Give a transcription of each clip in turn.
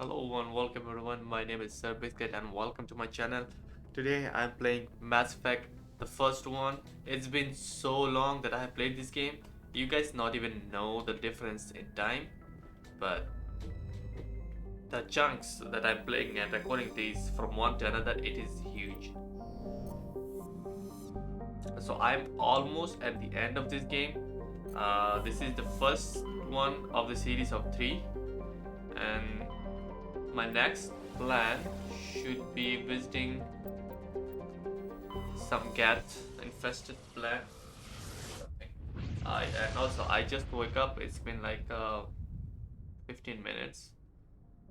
Hello and welcome everyone. My name is Sir Biscuit and welcome to my channel. Today I'm playing Mass Effect, the first one. It's been so long that I have played this game. You guys not even know the difference in time, but the chunks that I'm playing and recording these from one to another, it is huge. So I'm almost at the end of this game. This is the first one of the series of three, and my next plan should be visiting some cat infested plant. I just woke up. It's been like 15 minutes,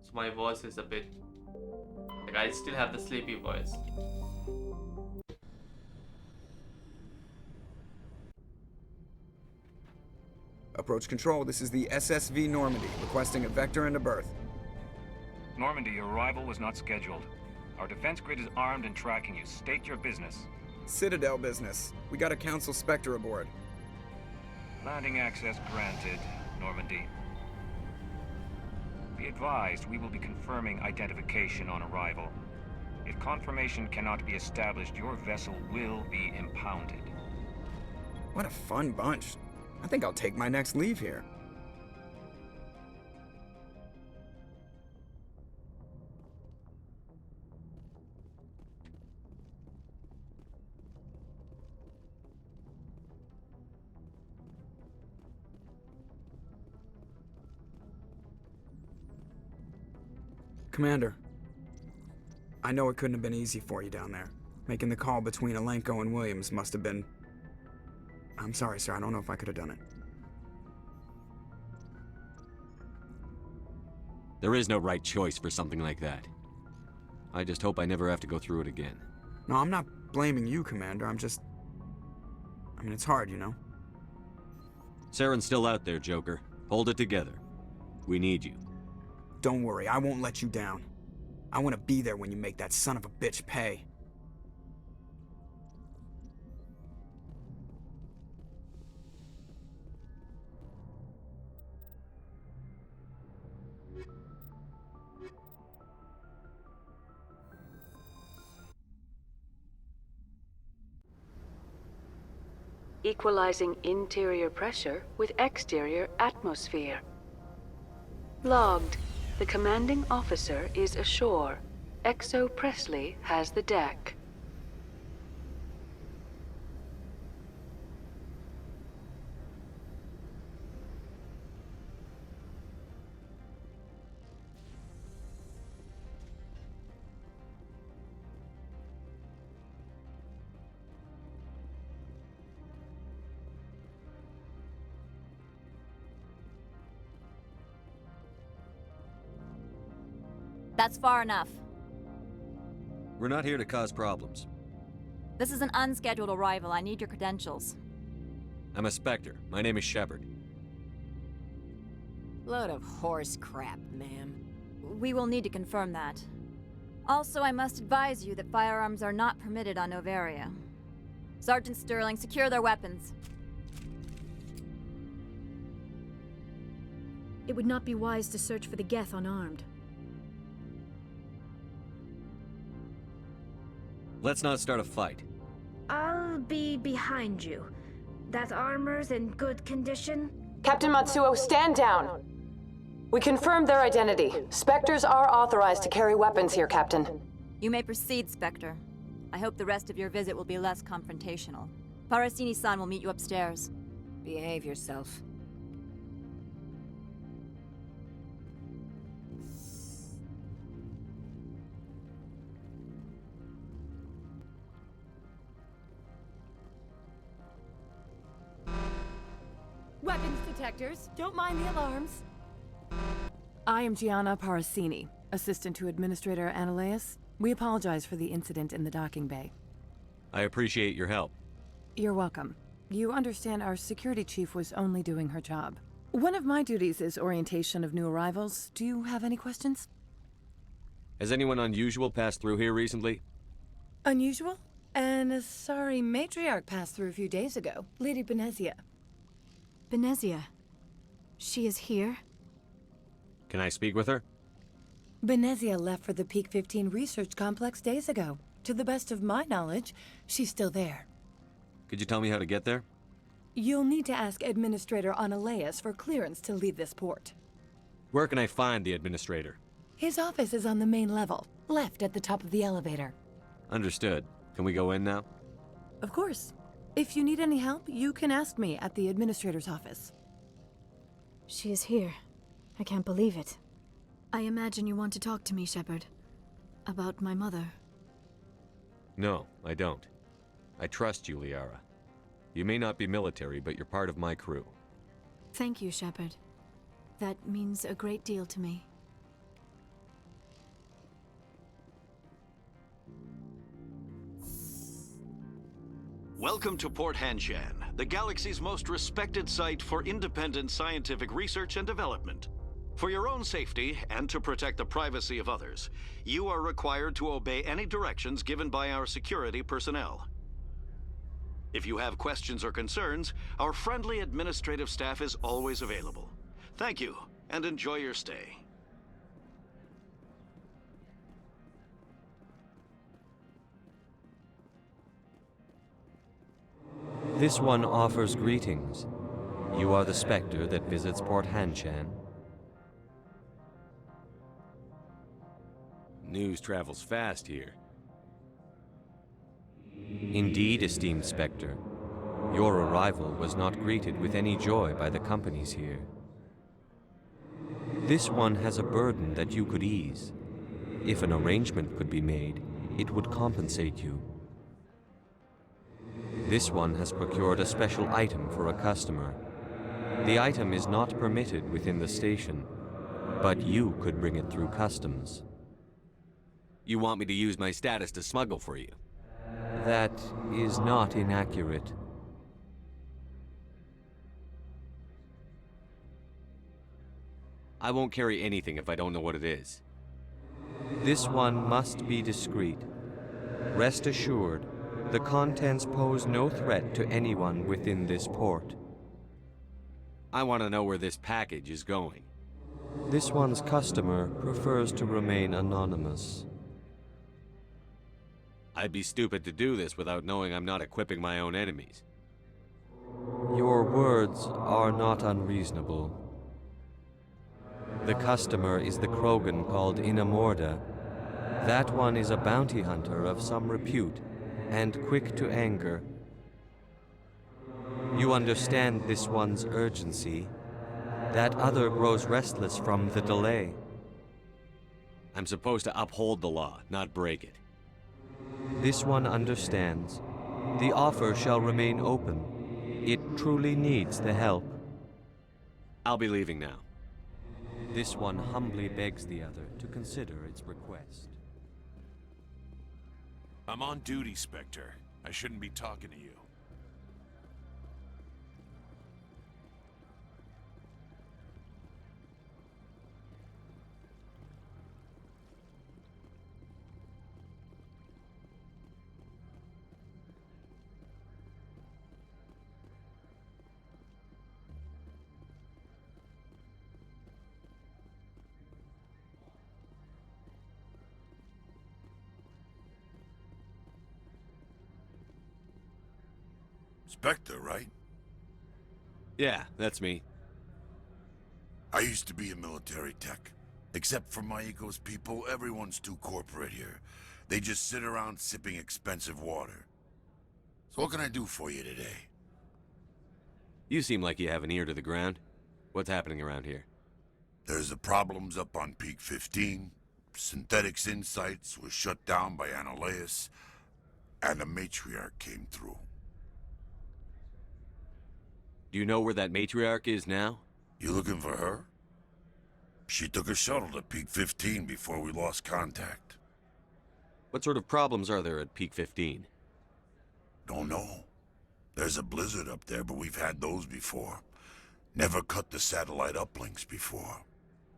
so my voice is a bit like I still have the sleepy voice. Approach control, this is the SSV Normandy, requesting a vector and a berth. Normandy, your arrival was not scheduled. Our defense grid is armed and tracking you. State your business. Citadel business. We got a Council Spectre aboard. Landing access granted, Normandy. Be advised, we will be confirming identification on arrival. If confirmation cannot be established, your vessel will be impounded. What a fun bunch. I think I'll take my next leave here. Commander, I know it couldn't have been easy for you down there. Making the call between Alenko and Williams must have been... I'm sorry, sir. I don't know if I could have done it. There is no right choice for something like that. I just hope I never have to go through it again. No, I'm not blaming you, Commander. I'm just... I mean, it's hard, you know? Saren's still out there, Joker. Hold it together. We need you. Don't worry, I won't let you down. I want to be there when you make that son of a bitch pay. Equalizing interior pressure with exterior atmosphere. Logged. The commanding officer is ashore. Exo Presley has the deck. That's far enough. We're not here to cause problems. This is an unscheduled arrival. I need your credentials. I'm a Spectre. My name is Shepard. Load of horse crap, ma'am. We will need to confirm that. Also, I must advise you that firearms are not permitted on Novaria. Sergeant Sterling, secure their weapons. It would not be wise to search for the Geth unarmed. Let's not start a fight. I'll be behind you. That armor's in good condition? Captain Matsuo, stand down! We confirmed their identity. Spectres are authorized to carry weapons here, Captain. You may proceed, Spectre. I hope the rest of your visit will be less confrontational. Parasini-san will meet you upstairs. Behave yourself. Weapons detectors. Don't mind the alarms. I am Gianna Parasini, assistant to Administrator Ananias. We apologize for the incident in the docking bay. I appreciate your help. You're welcome. You understand our security chief was only doing her job. One of my duties is orientation of new arrivals. Do you have any questions? Has anyone unusual passed through here recently? Unusual? An Asari matriarch passed through a few days ago. Lady Benezia. Benezia. She is here? Can I speak with her? Benezia left for the Peak 15 research complex days ago. To the best of my knowledge, she's still there. Could you tell me how to get there? You'll need to ask Administrator Analeas for clearance to leave this port. Where can I find the administrator? His office is on the main level, left at the top of the elevator. Understood. Can we go in now? Of course. If you need any help, you can ask me at the Administrator's office. She is here. I can't believe it. I imagine you want to talk to me, Shepard. About my mother. No, I don't. I trust you, Liara. You may not be military, but you're part of my crew. Thank you, Shepard. That means a great deal to me. Welcome to Port Hanshan, the galaxy's most respected site for independent scientific research and development. For your own safety and to protect the privacy of others, you are required to obey any directions given by our security personnel. If you have questions or concerns, our friendly administrative staff is always available. Thank you, and enjoy your stay. This one offers greetings. You are the Spectre that visits Port Hanshan. News travels fast here. Indeed, esteemed Spectre. Your arrival was not greeted with any joy by the companies here. This one has a burden that you could ease. If an arrangement could be made, it would compensate you. This one has procured a special item for a customer. The item is not permitted within the station, but you could bring it through customs. You want me to use my status to smuggle for you? That is not inaccurate. I won't carry anything if I don't know what it is. This one must be discreet. Rest assured, the contents pose no threat to anyone within this port. I want to know where this package is going. This one's customer prefers to remain anonymous. I'd be stupid to do this without knowing I'm not equipping my own enemies. Your words are not unreasonable. The customer is the Krogan called Inamorda. That one is a bounty hunter of some repute, and quick to anger. You understand this one's urgency. That other grows restless from the delay. I'm supposed to uphold the law, not break it. This one understands. The offer shall remain open. It truly needs the help. I'll be leaving now. This one humbly begs the other to consider its request. I'm on duty, Spectre. I shouldn't be talking to you. Spectre, right? Yeah, that's me. I used to be a military tech. Except for my eco's people, everyone's too corporate here. They just sit around sipping expensive water. So what can I do for you today? You seem like you have an ear to the ground. What's happening around here? There's the problems up on Peak 15. Synthetics Insights was shut down by Analeas. And the matriarch came through. Do you know where that matriarch is now? You looking for her? She took a shuttle to Peak 15 before we lost contact. What sort of problems are there at Peak 15? Don't know. There's a blizzard up there, but we've had those before. Never cut the satellite uplinks before.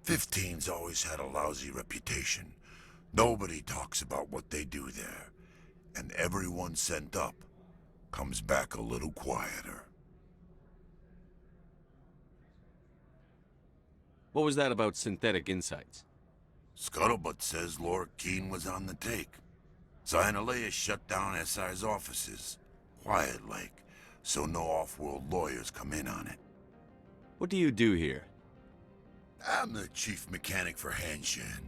15's always had a lousy reputation. Nobody talks about what they do there. And everyone sent up comes back a little quieter. What was that about Synthetic Insights? Scuttlebutt says Lord Keene was on the take. So Analea shut down SI's offices. Quiet-like, so no off-world lawyers come in on it. What do you do here? I'm the chief mechanic for Hanshan.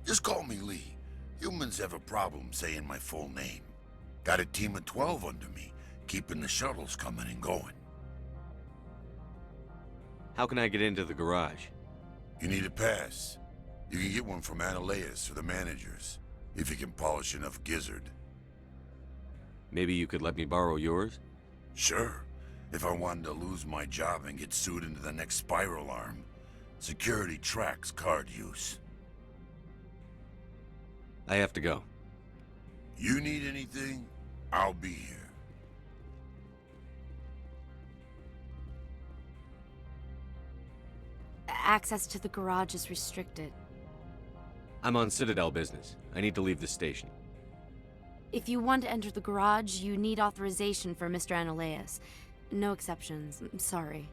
Just call me Lee. Humans have a problem saying my full name. Got a team of 12 under me, keeping the shuttles coming and going. How can I get into the garage? You need a pass. You can get one from Analeas or the managers, if you can polish enough gizzard. Maybe you could let me borrow yours? Sure, if I wanted to lose my job and get sued into the next spiral arm. Security tracks card use. I have to go. You need anything, I'll be here. Access to the garage is restricted. I'm on Citadel business. I need to leave the station. If you want to enter the garage, you need authorization for Mr. Analeas. No exceptions. I'm sorry.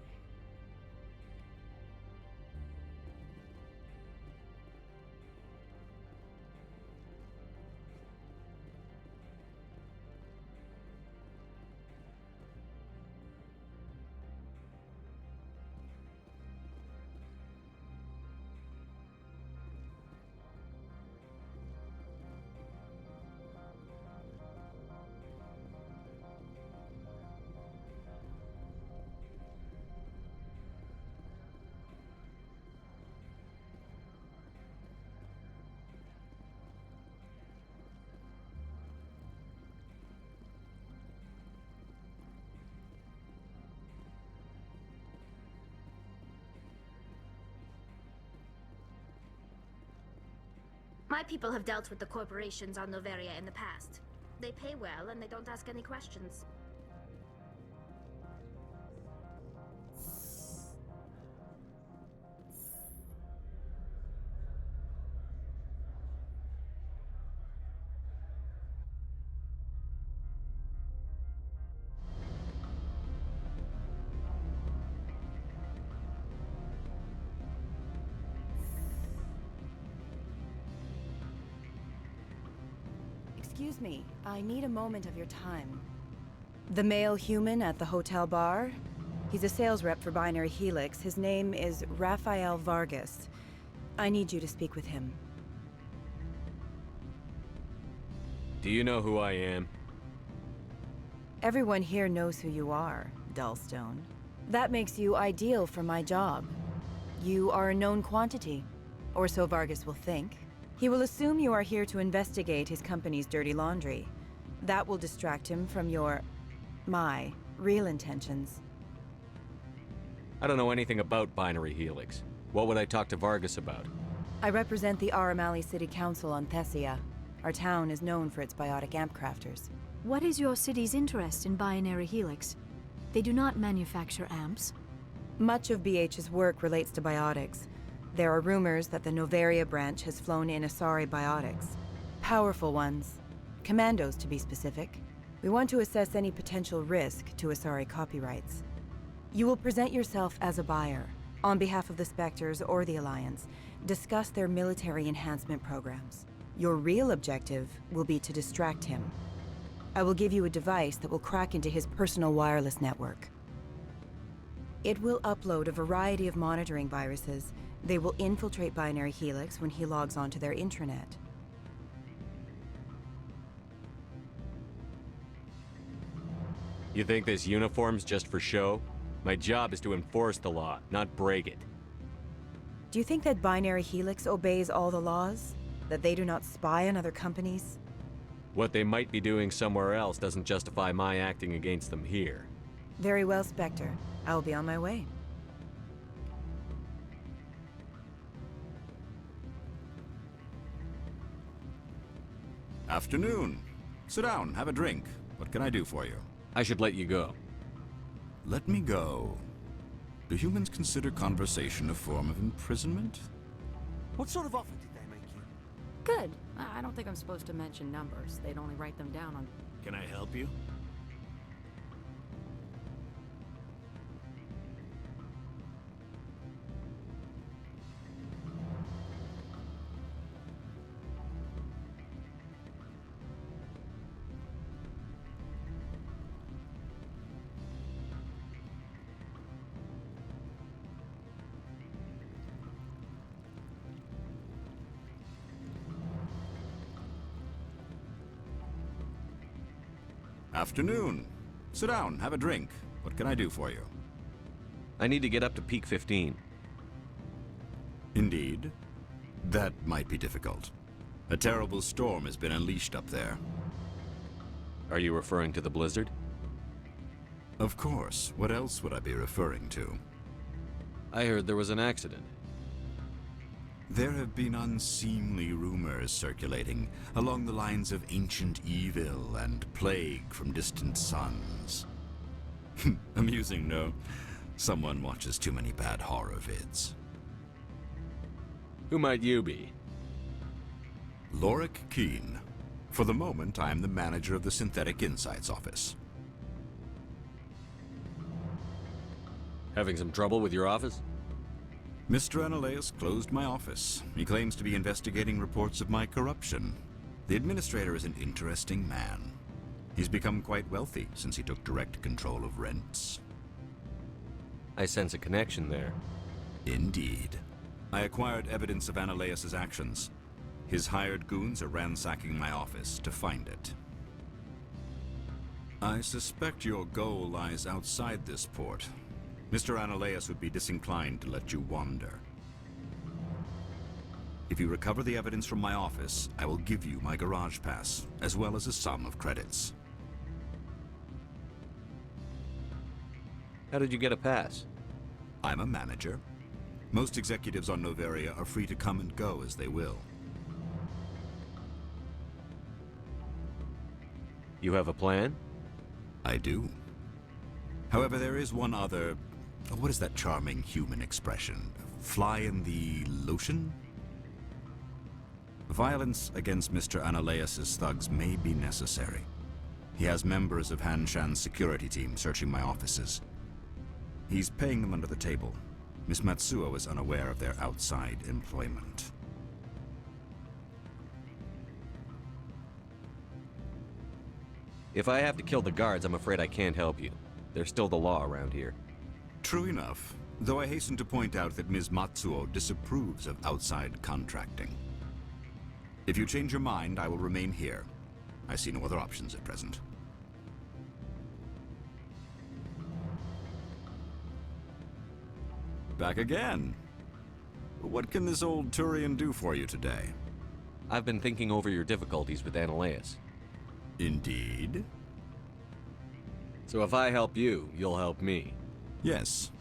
My people have dealt with the corporations on Noveria in the past. They pay well and they don't ask any questions. Excuse me, I need a moment of your time. The male human at the hotel bar? He's a sales rep for Binary Helix. His name is Rafael Vargas. I need you to speak with him. Do you know who I am? Everyone here knows who you are, Dullstone. That makes you ideal for my job. You are a known quantity, or so Vargas will think. He will assume you are here to investigate his company's dirty laundry. That will distract him from my real intentions. I don't know anything about Binary Helix. What would I talk to Vargas about? I represent the Aramali City Council on Thessia. Our town is known for its biotic amp crafters. What is your city's interest in Binary Helix? They do not manufacture amps. Much of BH's work relates to biotics. There are rumors that the Noveria branch has flown in Asari biotics. Powerful ones. Commandos, to be specific. We want to assess any potential risk to Asari copyrights. You will present yourself as a buyer, on behalf of the Spectres or the Alliance. Discuss their military enhancement programs. Your real objective will be to distract him. I will give you a device that will crack into his personal wireless network. It will upload a variety of monitoring viruses. They will infiltrate Binary Helix when he logs onto their intranet. You think this uniform's just for show? My job is to enforce the law, not break it. Do you think that Binary Helix obeys all the laws? That they do not spy on other companies? What they might be doing somewhere else doesn't justify my acting against them here. Very well, Spectre. I will be on my way. Afternoon. Sit down, have a drink. What can I do for you? I should let you go. Let me go. Do humans consider conversation a form of imprisonment? What sort of offer did they make you? Good. I don't think I'm supposed to mention numbers. They'd only write them down on... Can I help you? Afternoon. Sit down, have a drink. What can I do for you? I need to get up to Peak 15. Indeed. That might be difficult. A terrible storm has been unleashed up there. Are you referring to the blizzard? Of course. What else would I be referring to? I heard there was an accident. There have been unseemly rumors circulating along the lines of ancient evil and plague from distant suns. Amusing, no? Someone watches too many bad horror vids. Who might you be? Lorik Keen. For the moment, I am the manager of the Synthetic Insights Office. Having some trouble with your office? Mr. Analaeus closed my office. He claims to be investigating reports of my corruption. The administrator is an interesting man. He's become quite wealthy since he took direct control of rents. I sense a connection there. Indeed. I acquired evidence of Analaeus' actions. His hired goons are ransacking my office to find it. I suspect your goal lies outside this port. Mr. Analaeus would be disinclined to let you wander. If you recover the evidence from my office, I will give you my garage pass, as well as a sum of credits. How did you get a pass? I'm a manager. Most executives on Noveria are free to come and go as they will. You have a plan? I do. However, there is one other... What is that charming human expression? Fly in the lotion? Violence against Mr. Analaeus' thugs may be necessary. He has members of Hanshan's security team searching my offices. He's paying them under the table. Miss Matsuo is unaware of their outside employment. If I have to kill the guards, I'm afraid I can't help you. There's still the law around here. True enough, though I hasten to point out that Ms. Matsuo disapproves of outside contracting. If you change your mind, I will remain here. I see no other options at present. Back again. What can this old Turian do for you today? I've been thinking over your difficulties with Analaeus. Indeed? So if I help you, you'll help me. Yes.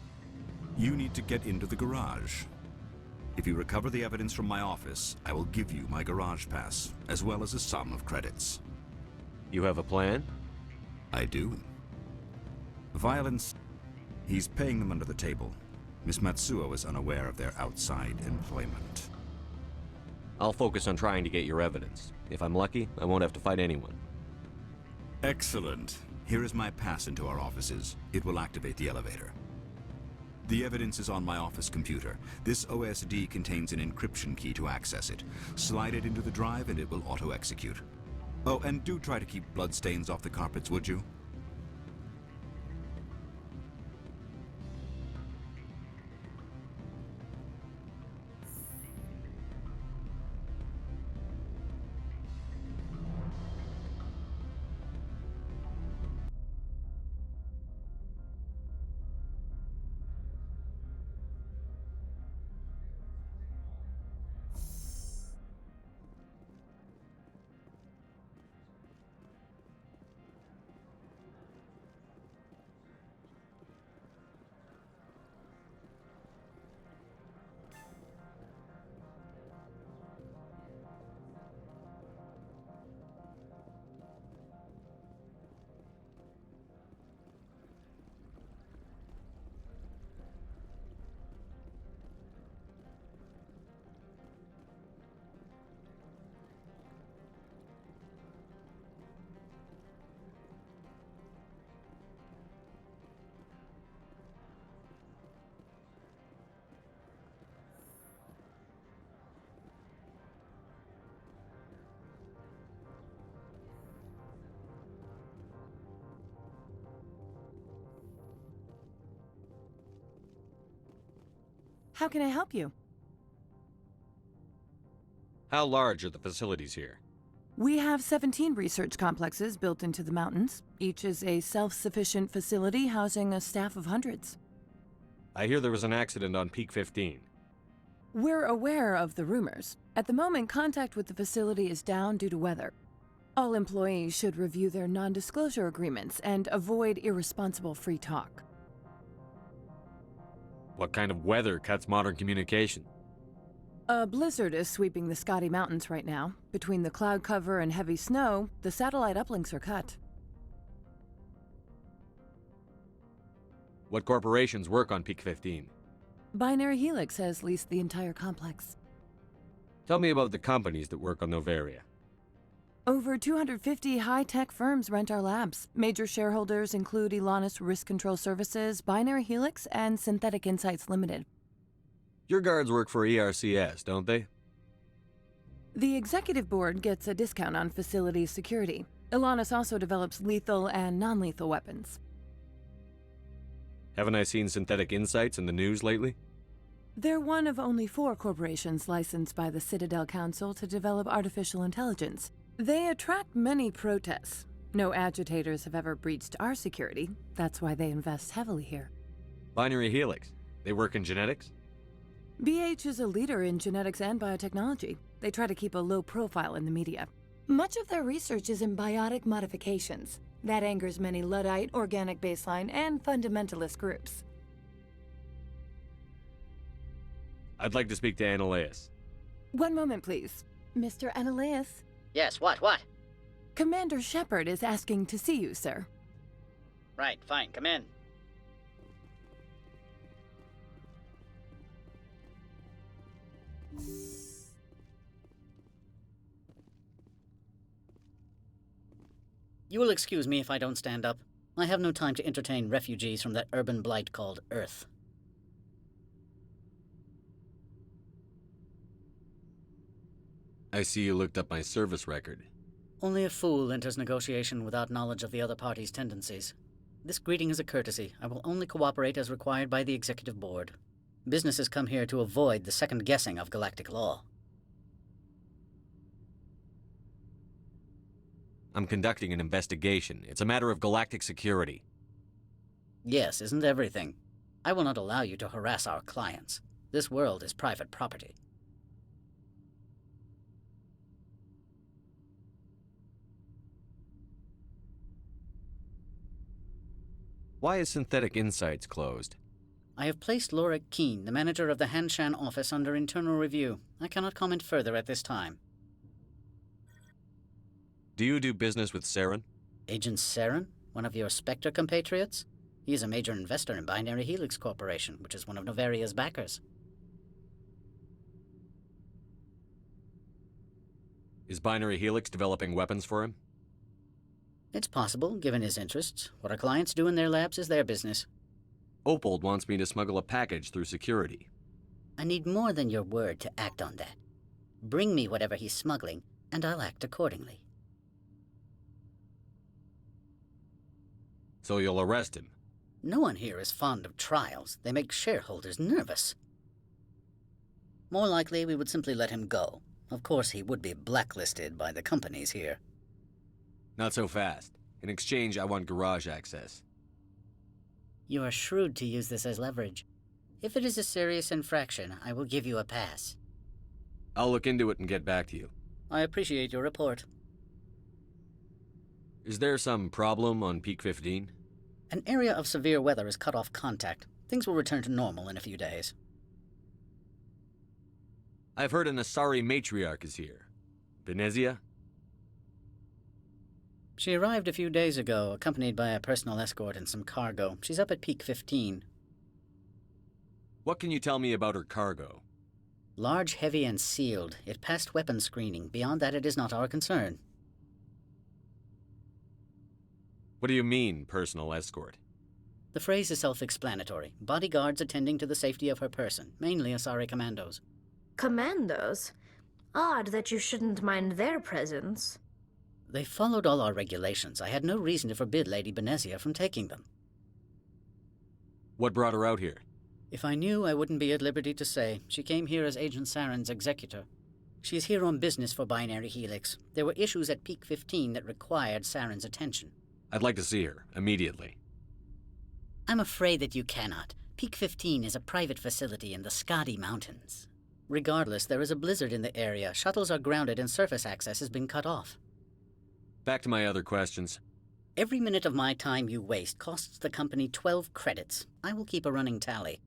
You need to get into the garage. If you recover the evidence from my office, I will give you my garage pass, as well as a sum of credits. You have a plan? I do. Violence... He's paying them under the table. Miss Matsuo is unaware of their outside employment. I'll focus on trying to get your evidence. If I'm lucky, I won't have to fight anyone. Excellent. Here is my pass into our offices. It will activate the elevator. The evidence is on my office computer. This OSD contains an encryption key to access it. Slide it into the drive and it will auto-execute. Oh, and do try to keep bloodstains off the carpets, would you? How can I help you? How large are the facilities here? We have 17 research complexes built into the mountains. Each is a self-sufficient facility housing a staff of hundreds. I hear there was an accident on Peak 15. We're aware of the rumors. At the moment, contact with the facility is down due to weather. All employees should review their non-disclosure agreements and avoid irresponsible free talk. What kind of weather cuts modern communication? A blizzard is sweeping the Scotty Mountains right now. Between the cloud cover and heavy snow, the satellite uplinks are cut. What corporations work on Peak 15? Binary Helix has leased the entire complex. Tell me about the companies that work on Noveria. Over 250 high-tech firms rent our labs. Major shareholders include Elanus Risk Control Services, Binary Helix, and Synthetic Insights Limited. Your guards work for ERCS, don't they? The executive board gets a discount on facility security. Elanus also develops lethal and non-lethal weapons. Haven't I seen Synthetic Insights in the news lately? They're one of only 4 corporations licensed by the Citadel Council to develop artificial intelligence. They attract many protests. No agitators have ever breached our security. That's why they invest heavily here. Binary Helix. They work in genetics? BH is a leader in genetics and biotechnology. They try to keep a low profile in the media. Much of their research is in biotic modifications. That angers many Luddite, organic baseline, and fundamentalist groups. I'd like to speak to Annaleus. One moment, please. Mr. Annaleus? Yes, what? Commander Shepard is asking to see you, sir. Right, fine, come in. You will excuse me if I don't stand up. I have no time to entertain refugees from that urban blight called Earth. I see you looked up my service record. Only a fool enters negotiation without knowledge of the other party's tendencies. This greeting is a courtesy. I will only cooperate as required by the Executive Board. Businesses come here to avoid the second guessing of galactic law. I'm conducting an investigation. It's a matter of galactic security. Yes, isn't everything? I will not allow you to harass our clients. This world is private property. Why is Synthetic Insights closed? I have placed Laura Keene, the manager of the Hanshan office, under internal review. I cannot comment further at this time. Do you do business with Saren? Agent Saren? One of your Spectre compatriots? He is a major investor in Binary Helix Corporation, which is one of Novaria's backers. Is Binary Helix developing weapons for him? It's possible, given his interests. What our clients do in their labs is their business. Opold wants me to smuggle a package through security. I need more than your word to act on that. Bring me whatever he's smuggling, and I'll act accordingly. So you'll arrest him? No one here is fond of trials. They make shareholders nervous. More likely, we would simply let him go. Of course, he would be blacklisted by the companies here. Not so fast. In exchange, I want garage access. You are shrewd to use this as leverage. If it is a serious infraction, I will give you a pass. I'll look into it and get back to you. I appreciate your report. Is there some problem on Peak 15? An area of severe weather has cut off contact. Things will return to normal in a few days. I've heard an Asari matriarch is here. Venezia? She arrived a few days ago, accompanied by a personal escort and some cargo. She's up at Peak 15. What can you tell me about her cargo? Large, heavy, and sealed. It passed weapons screening. Beyond that, it is not our concern. What do you mean, personal escort? The phrase is self-explanatory. Bodyguards attending to the safety of her person, mainly Asari commandos. Commandos? Odd that you shouldn't mind their presence. They followed all our regulations. I had no reason to forbid Lady Benezia from taking them. What brought her out here? If I knew, I wouldn't be at liberty to say. She came here as Agent Saren's executor. She's here on business for Binary Helix. There were issues at Peak 15 that required Saren's attention. I'd like to see her, immediately. I'm afraid that you cannot. Peak 15 is a private facility in the Skadi Mountains. Regardless, there is a blizzard in the area. Shuttles are grounded and surface access has been cut off. Back to my other questions. Every minute of my time you waste costs the company 12 credits. I will keep a running tally.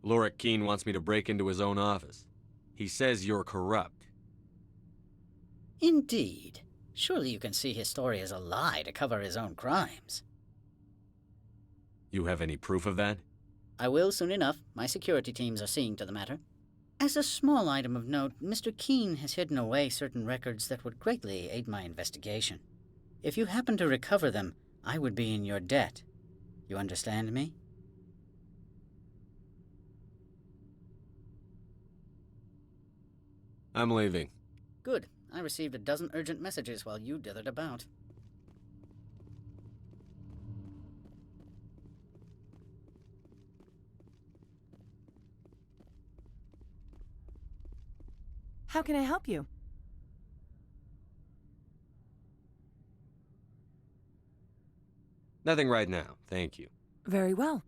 Lorik Keene wants me to break into his own office. He says you're corrupt. Indeed. Surely you can see his story as a lie to cover his own crimes. You have any proof of that? I will soon enough. My security teams are seeing to the matter. As a small item of note, Mr. Keene has hidden away certain records that would greatly aid my investigation. If you happen to recover them, I would be in your debt. You understand me? I'm leaving. Good. I received a dozen urgent messages while you dithered about. How can I help you? Nothing right now, thank you. Very well.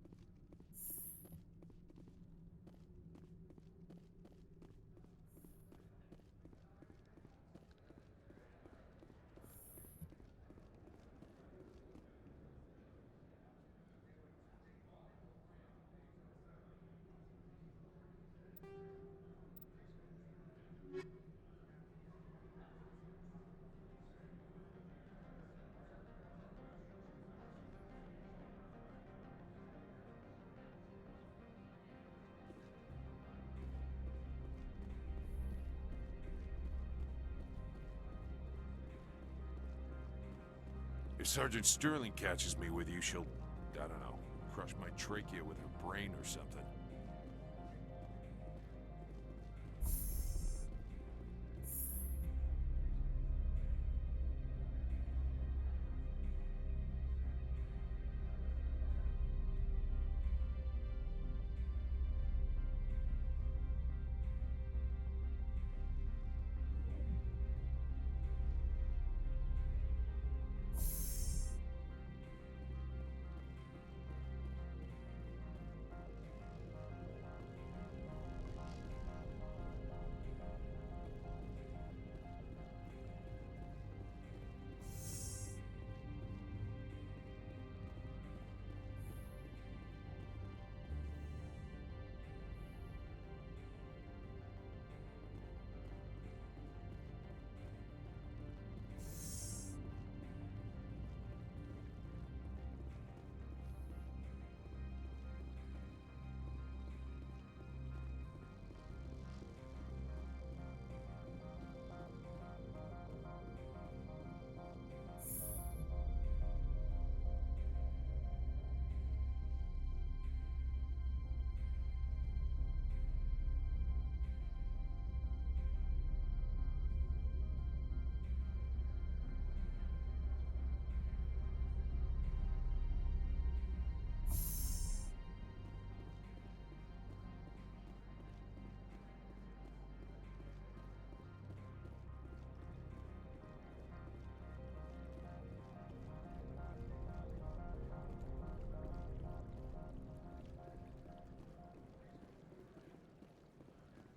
If Sergeant Sterling catches me with you, she'll, I don't know, crush my trachea with her brain or something.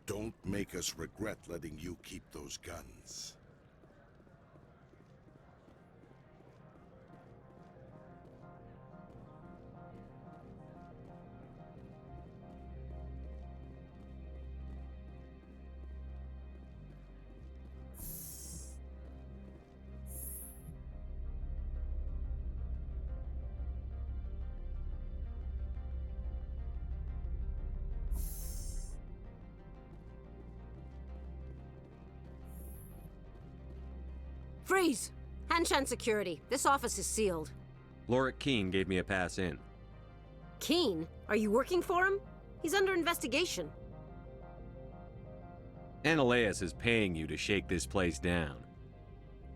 Don't make us regret letting you keep those guns. Freeze! Hanshan security. This office is sealed. Lorik Keene gave me a pass in. Keene? Are you working for him? He's under investigation. Analeus is paying you to shake this place down.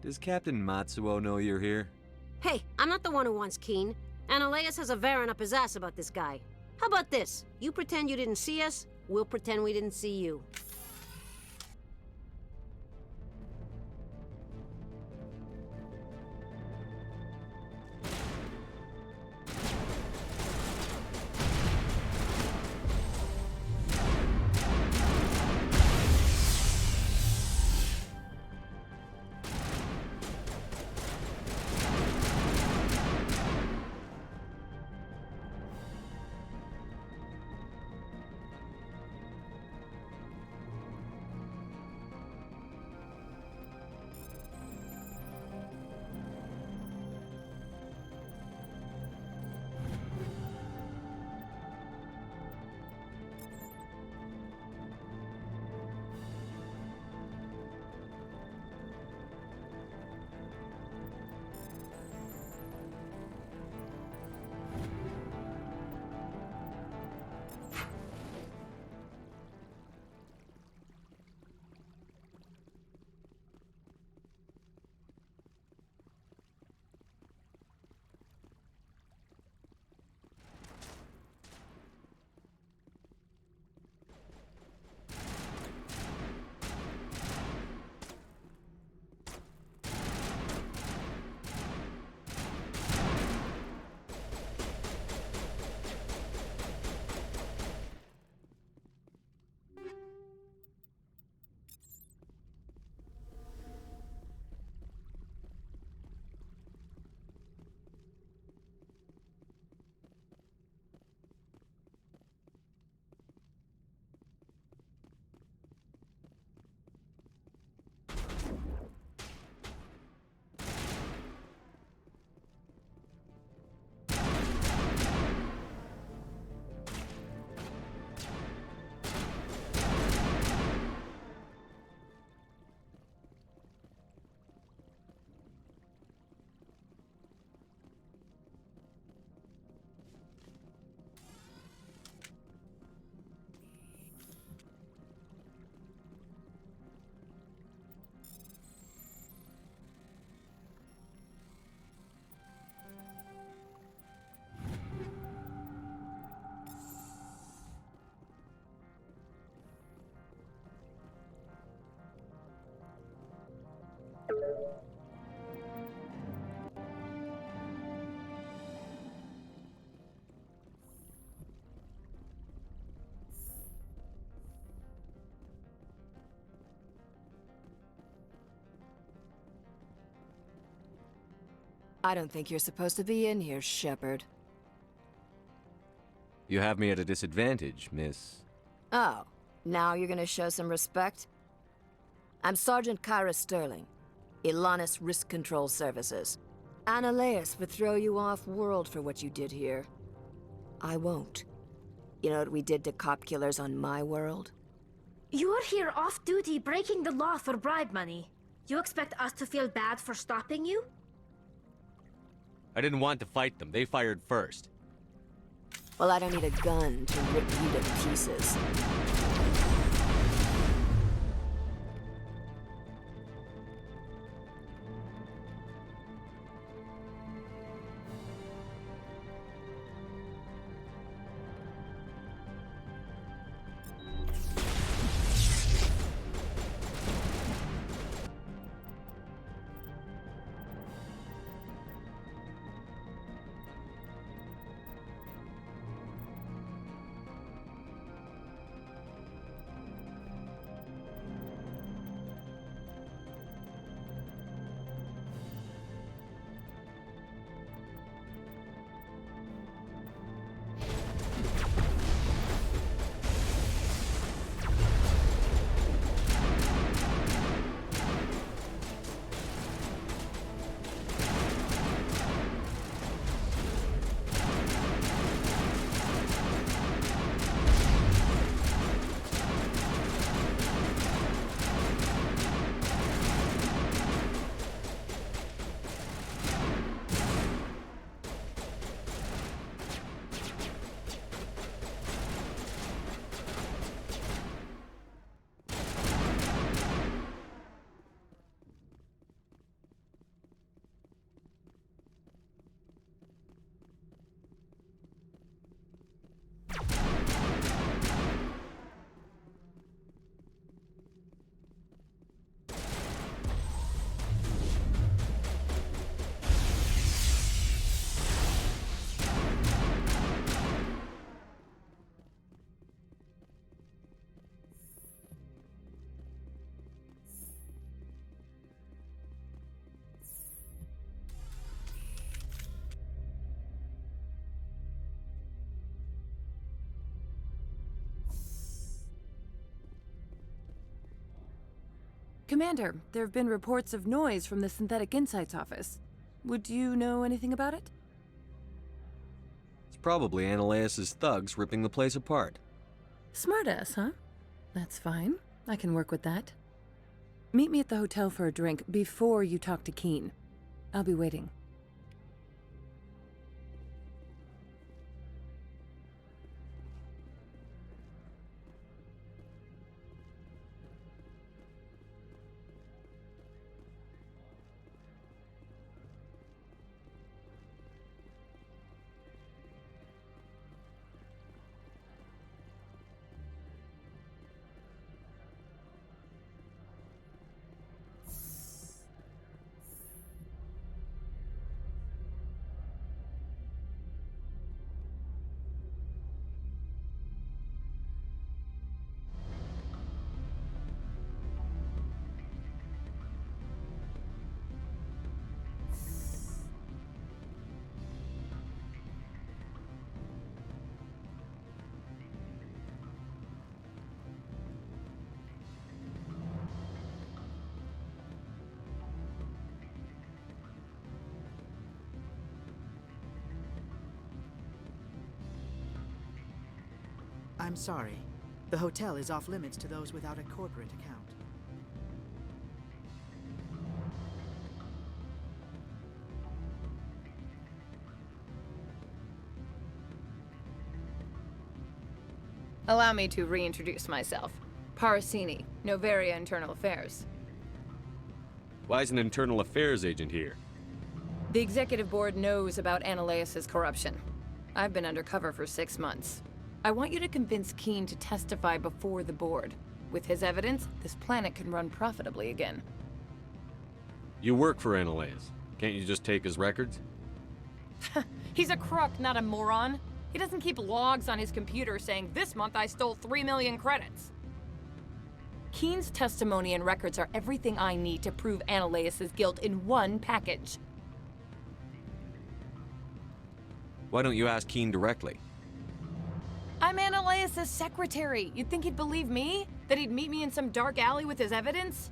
Does Captain Matsuo know you're here? Hey, I'm not the one who wants Keene. Analeus has a Varen up his ass about this guy. How about this? You pretend you didn't see us, We'll pretend we didn't see you. I don't think you're supposed to be in here, Shepard. You have me at a disadvantage, miss. Oh, now you're gonna show some respect? I'm Sergeant Kyra Sterling, Ilanis Risk Control Services. Annaleus would throw you off-world for what you did here. I won't. You know what we did to cop killers on my world? You're here off-duty breaking the law for bribe money. You expect us to feel bad for stopping you? I didn't want to fight them. They fired first. Well, I don't need a gun to rip you to pieces. Commander, there have been reports of noise from the Synthetic Insights office. Would you know anything about it? It's probably Ananias' thugs ripping the place apart. Smartass, huh? That's fine. I can work with that. Meet me at the hotel for a drink before you talk to Keen. I'll be waiting. I'm sorry. The hotel is off limits to those without a corporate account. Allow me to reintroduce myself. Parasini, Novaria Internal Affairs. Why is an internal affairs agent here? The executive board knows about Ananias' corruption. I've been undercover for 6 months. I want you to convince Keen to testify before the board. With his evidence, this planet can run profitably again. You work for Ananias. Can't you just take his records? He's a crook, not a moron. He doesn't keep logs on his computer saying, "This month I stole 3 million credits." Keen's testimony and records are everything I need to prove Ananias' guilt in one package. Why don't you ask Keen directly? I'm Ananias' secretary. You'd think he'd believe me? That he'd meet me in some dark alley with his evidence?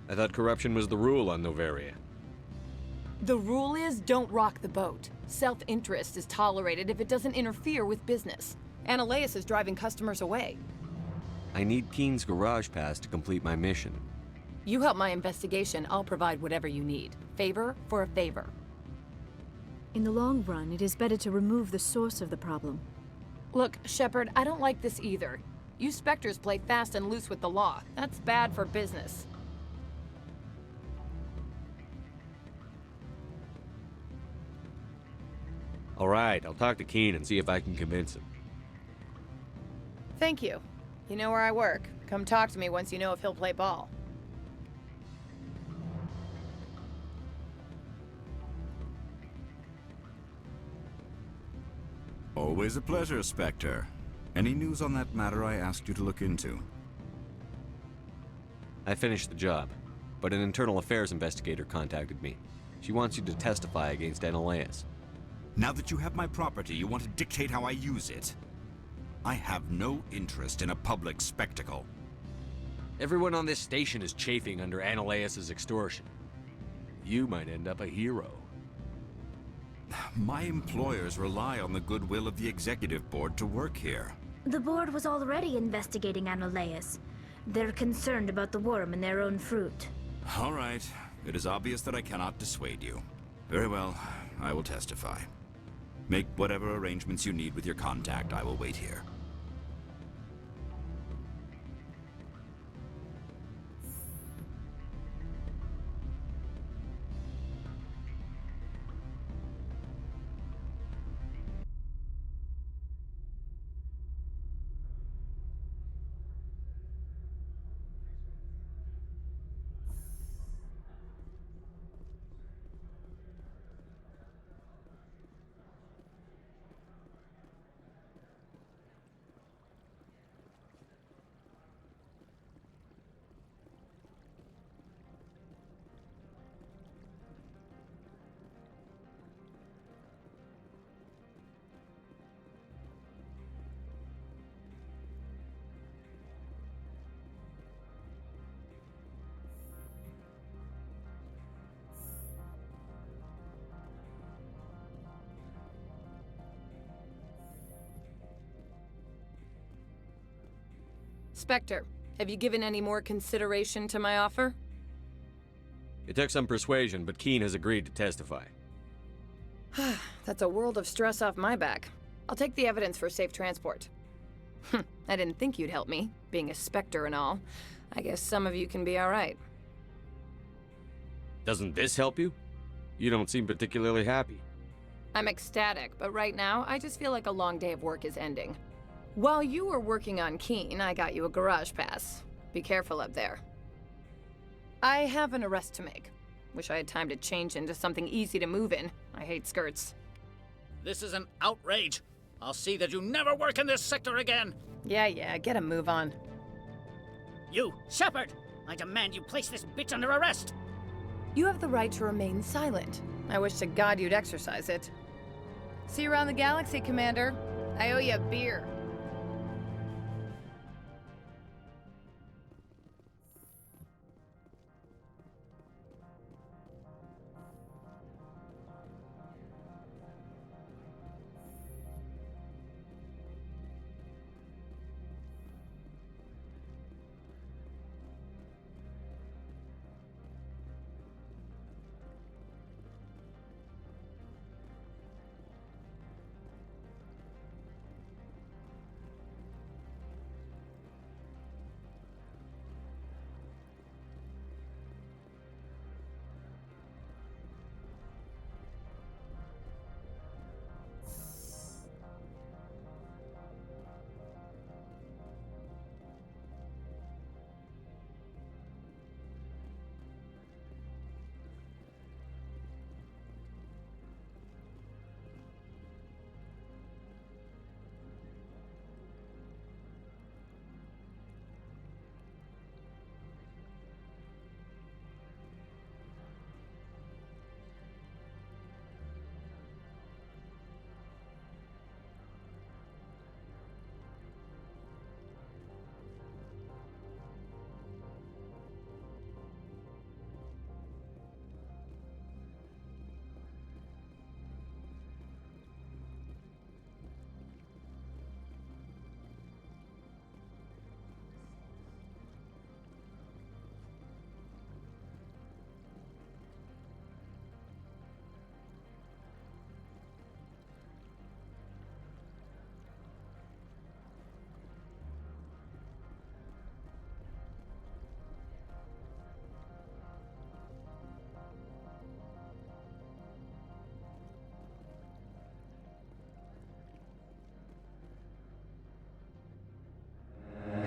I thought corruption was the rule on Novaria. The rule is, don't rock the boat. Self-interest is tolerated if it doesn't interfere with business. Ananias is driving customers away. I need Keen's garage pass to complete my mission. You help my investigation, I'll provide whatever you need. Favor for a favor. In the long run, it is better to remove the source of the problem. Look, Shepard, I don't like this either. You Spectres play fast and loose with the law. That's bad for business. All right, I'll talk to Keen and see if I can convince him. Thank you. You know where I work. Come talk to me once you know if he'll play ball. Always a pleasure, Spectre. Any news on that matter I asked you to look into? I finished the job, but an internal affairs investigator contacted me. She wants you to testify against Ananias. Now that you have my property, you want to dictate how I use it? I have no interest in a public spectacle. Everyone on this station is chafing under Ananias' extortion. You might end up a hero. My employers rely on the goodwill of the executive board to work here. The board was already investigating Ananias. They're concerned about the worm in their own fruit. All right. It is obvious that I cannot dissuade you. Very well. I will testify. Make whatever arrangements you need with your contact. I will wait here. Spectre, have you given any more consideration to my offer? It took some persuasion, but Keen has agreed to testify. That's a world of stress off my back. I'll take the evidence for safe transport. I didn't think you'd help me, being a Spectre and all. I guess some of you can be alright. Doesn't this help you? You don't seem particularly happy. I'm ecstatic, but right now, I just feel like a long day of work is ending. While you were working on Keen, I got you a garage pass. Be careful up there. I have an arrest to make. Wish I had time to change into something easy to move in. I hate skirts. This is an outrage. I'll see that you never work in this sector again. Yeah, get a move on. You, Shepard! I demand you place this bitch under arrest! You have the right to remain silent. I wish to God you'd exercise it. See you around the galaxy, Commander. I owe you a beer.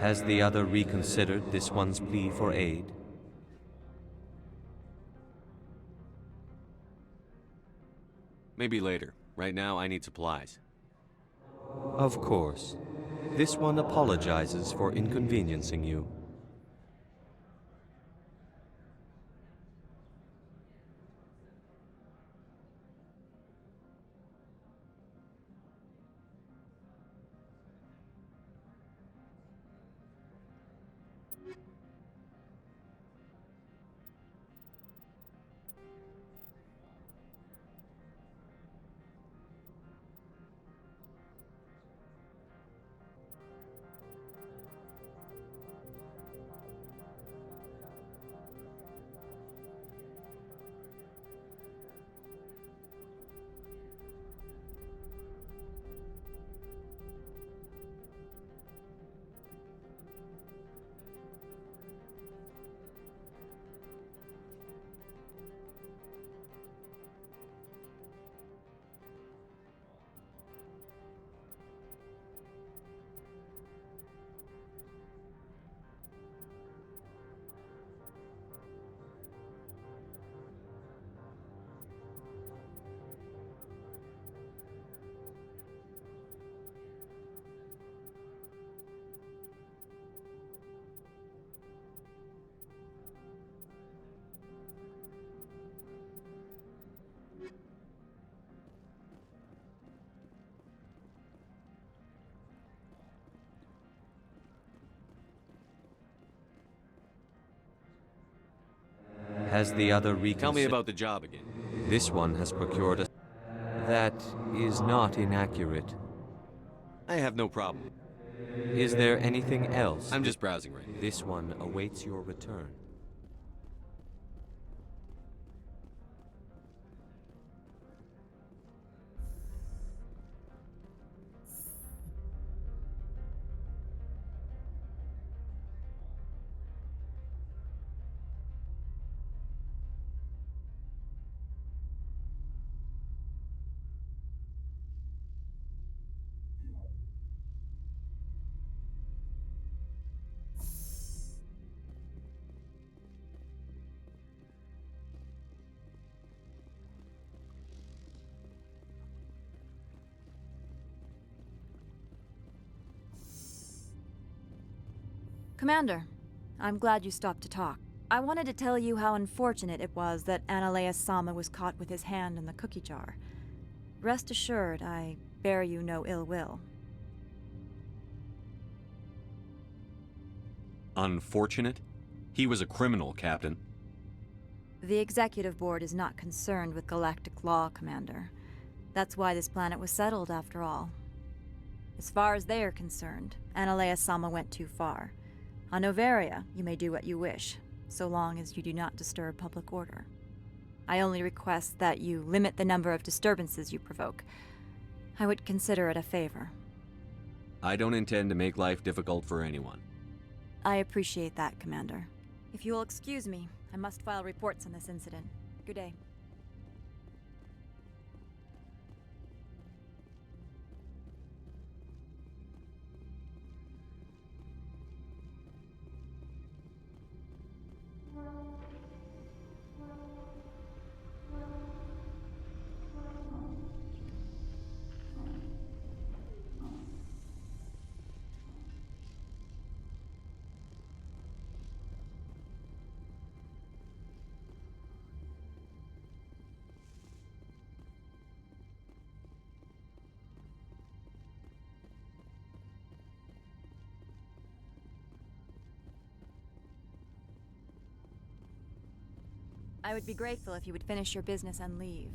Has the other reconsidered this one's plea for aid? Maybe later. Right now, I need supplies. Of course. This one apologizes for inconveniencing you. Has the other reconsidered? Tell me about the job again. This one has procured a... That is not inaccurate. I have no problem. Is there anything else? I'm just browsing right now. This one awaits your return. Commander, I'm glad you stopped to talk. I wanted to tell you how unfortunate it was that Analeus Sama was caught with his hand in the cookie jar. Rest assured, I bear you no ill will. Unfortunate? He was a criminal, Captain. The Executive Board is not concerned with galactic law, Commander. That's why this planet was settled, after all. As far as they are concerned, Analeus Sama went too far. On Noveria, you may do what you wish, so long as you do not disturb public order. I only request that you limit the number of disturbances you provoke. I would consider it a favor. I don't intend to make life difficult for anyone. I appreciate that, Commander. If you will excuse me, I must file reports on this incident. Good day. I would be grateful if you would finish your business and leave.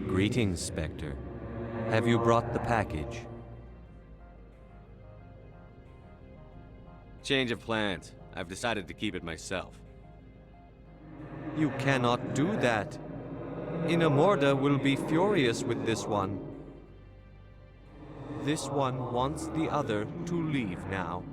Greetings, Spectre. Have you brought the package? Change of plans. I've decided to keep it myself. You cannot do that. Inamorda will be furious with this one. This one wants the other to leave now.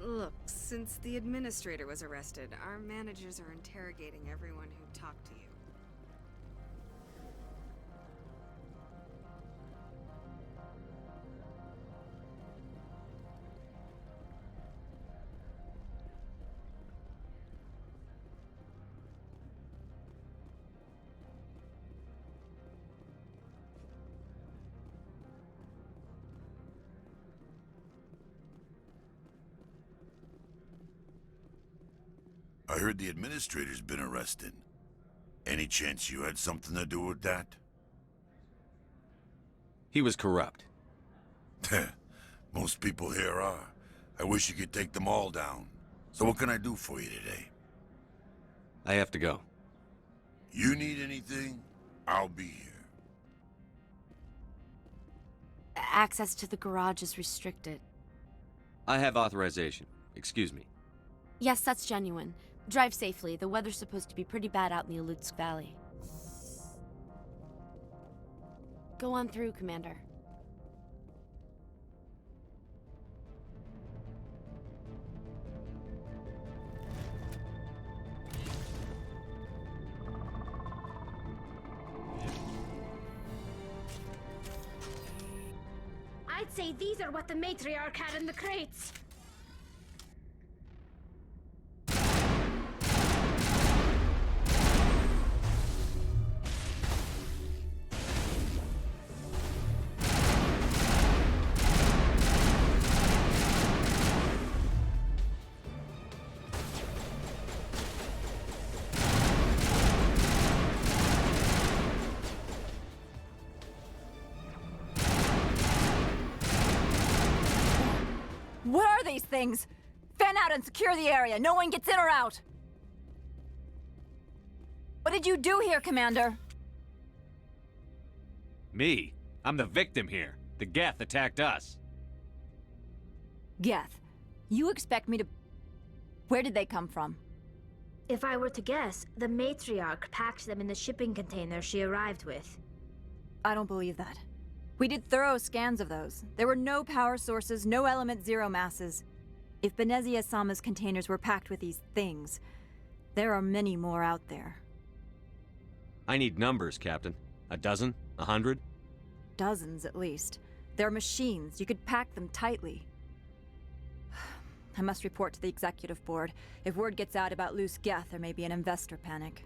Look, since the administrator was arrested, our managers are interrogating everyone who talked to you. I heard the administrator's been arrested. Any chance you had something to do with that? He was corrupt. Most people here are. I wish you could take them all down. So what can I do for you today? I have to go. You need anything? I'll be here. Access to the garage is restricted. I have authorization. Excuse me. Yes, that's genuine. Drive safely. The weather's supposed to be pretty bad out in the Alutsk Valley. Go on through, Commander. I'd say these are what the matriarch had in the crates. What are these things? Fan out and secure the area. No one gets in or out. What did you do here, Commander? Me? I'm the victim here. The Geth attacked us. Geth, you expect me to... Where did they come from? If I were to guess, the matriarch packed them in the shipping container she arrived with. I don't believe that. We did thorough scans of those. There were no power sources, no element zero masses. If Benezia-sama's containers were packed with these things, there are many more out there. I need numbers, Captain. A dozen? 100? Dozens, at least. They're machines. You could pack them tightly. I must report to the executive board. If word gets out about loose Geth, there may be an investor panic.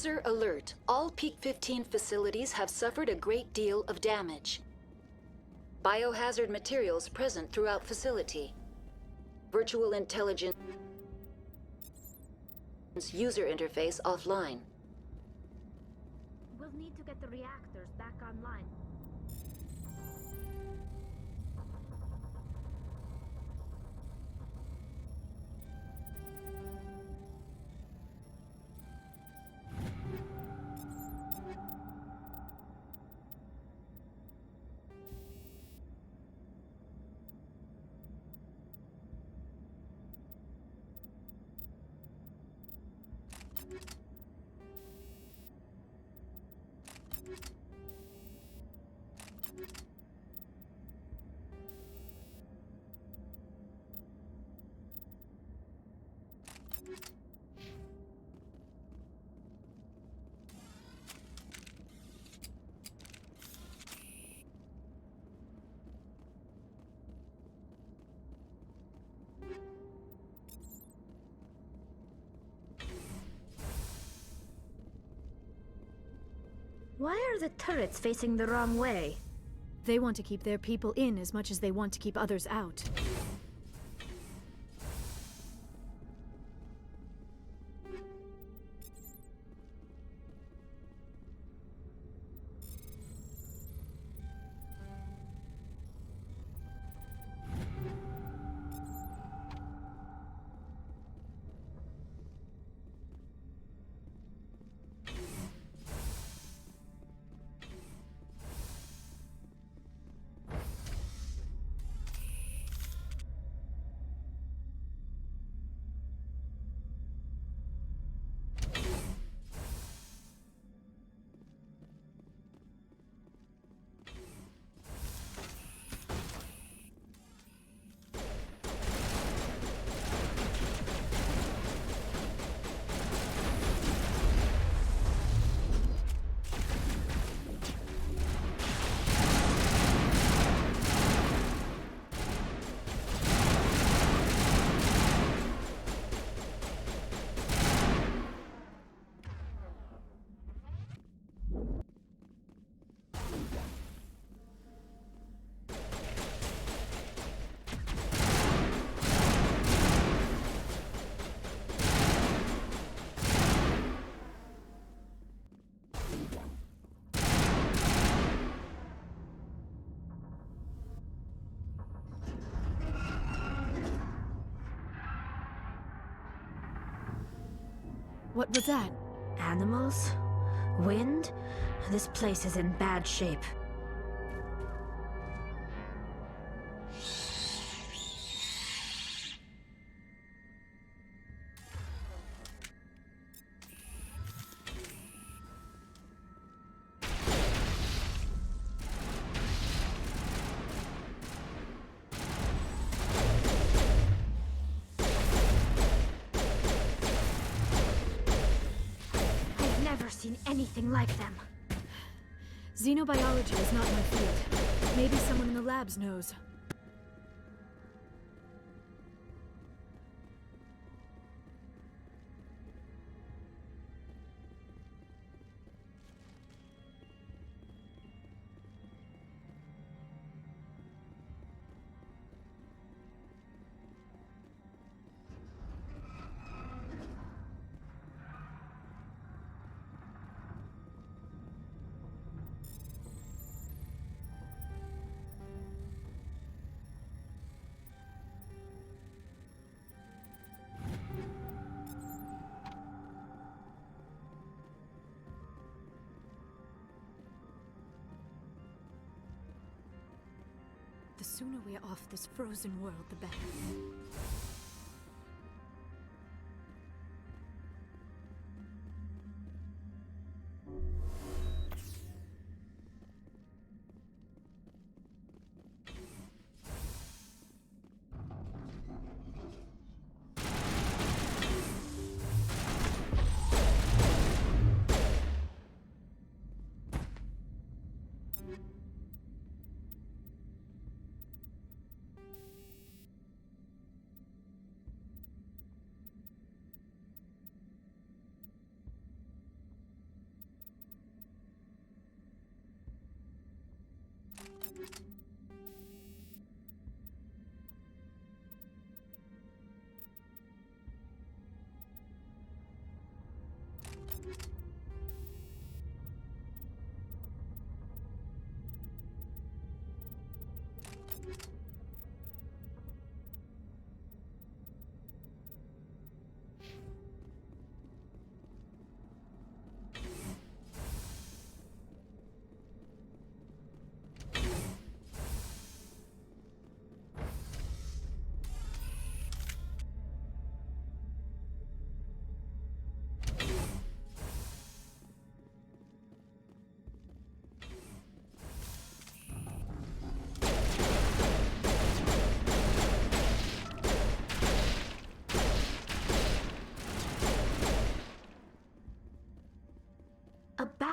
User alert. All Peak 15 facilities have suffered a great deal of damage. Biohazard materials present throughout facility. Virtual intelligence user interface offline. We'll need to get the reactors back online. Why are the turrets facing the wrong way? They want to keep their people in as much as they want to keep others out. What was that? Animals? Wind? This place is in bad shape. Seen anything like them. Xenobiology is not my field. Maybe someone in the labs knows. The sooner we're off this frozen world, the better.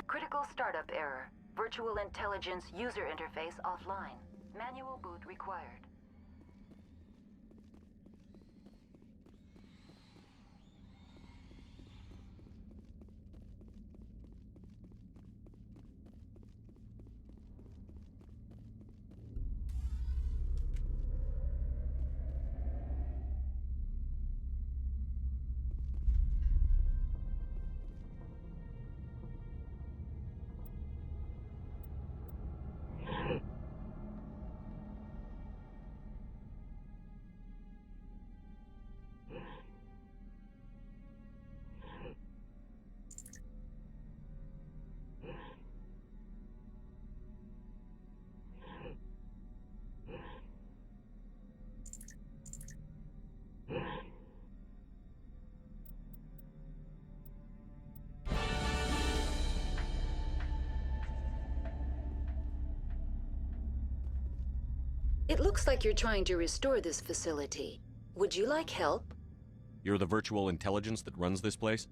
Critical startup error. Virtual intelligence user interface offline. Manual boot required. It looks like you're trying to restore this facility. Would you like help? You're the virtual intelligence that runs this place?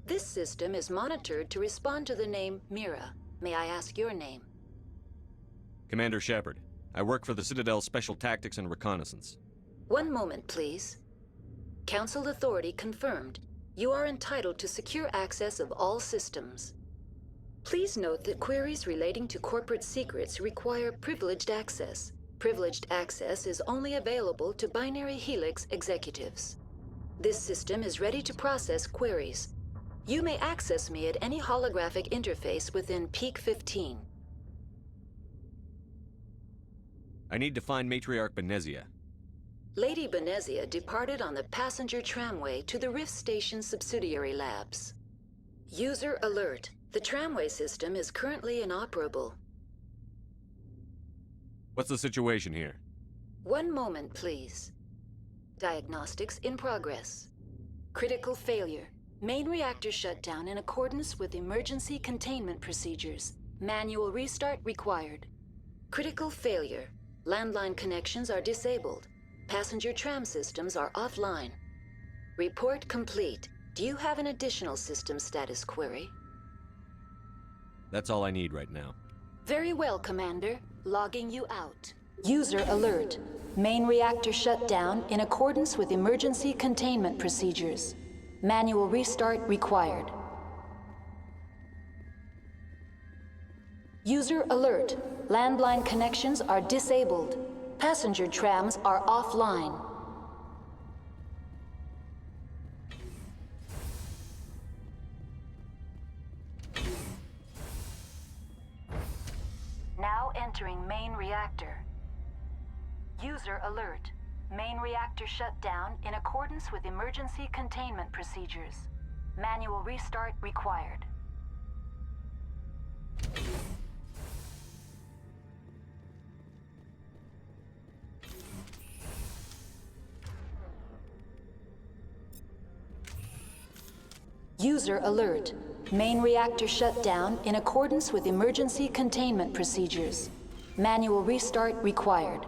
This system is monitored to respond to the name Mira. May I ask your name? Commander Shepard. I work for the Citadel's Special Tactics and Reconnaissance. One moment, please. Council authority confirmed. You are entitled to secure access of all systems. Please note that queries relating to corporate secrets require privileged access. Privileged access is only available to Binary Helix executives. This system is ready to process queries. You may access me at any holographic interface within Peak 15. I need to find Matriarch Benezia. Lady Benezia departed on the passenger tramway to the Rift Station subsidiary labs. User alert. The tramway system is currently inoperable. What's the situation here? One moment, please. Diagnostics in progress. Critical failure. Main reactor shut down in accordance with emergency containment procedures. Manual restart required. Critical failure. Landline connections are disabled. Passenger tram systems are offline. Report complete. Do you have an additional system status query? That's all I need right now. Very well, Commander. Logging you out. User alert. Main reactor shut down in accordance with emergency containment procedures. Manual restart required. User alert. Landline connections are disabled. Passenger trams are offline. Now entering main reactor. User alert. Main reactor shut down in accordance with emergency containment procedures. Manual restart required. User alert. Main reactor shut down in accordance with emergency containment procedures. Manual restart required.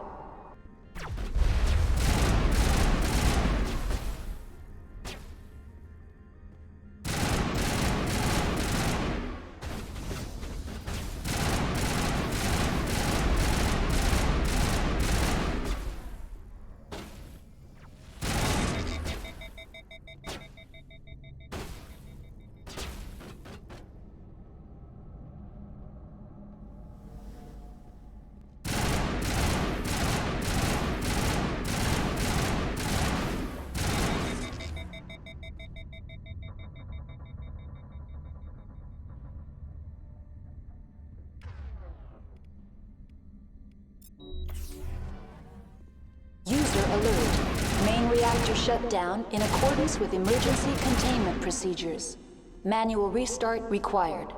Reactor shut down in accordance with emergency containment procedures. Manual restart required.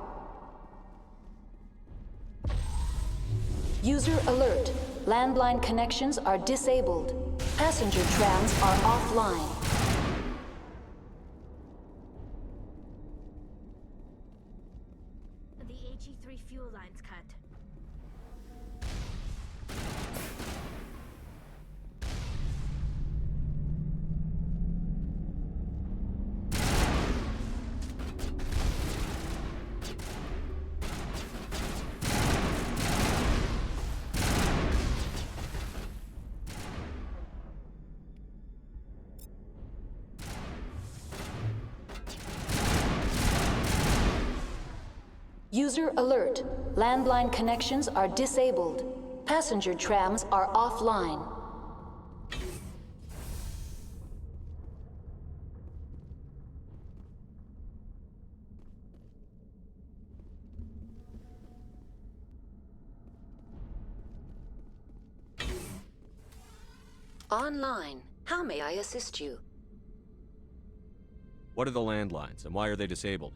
User alert. Landline connections are disabled. Passenger trams are offline. The HE3 fuel line's cut. User alert. Landline connections are disabled. Passenger trams are offline. Online. How may I assist you? What are the landlines, and why are they disabled?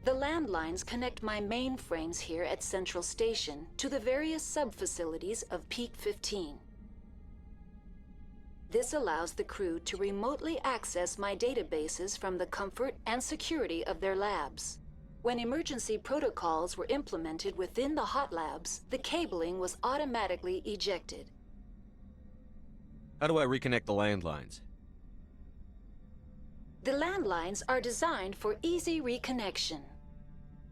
The landlines connect my mainframes here at Central Station to the various sub-facilities of Peak 15. This allows the crew to remotely access my databases from the comfort and security of their labs. When emergency protocols were implemented within the hot labs, the cabling was automatically ejected. How do I reconnect the landlines? The landlines are designed for easy reconnection.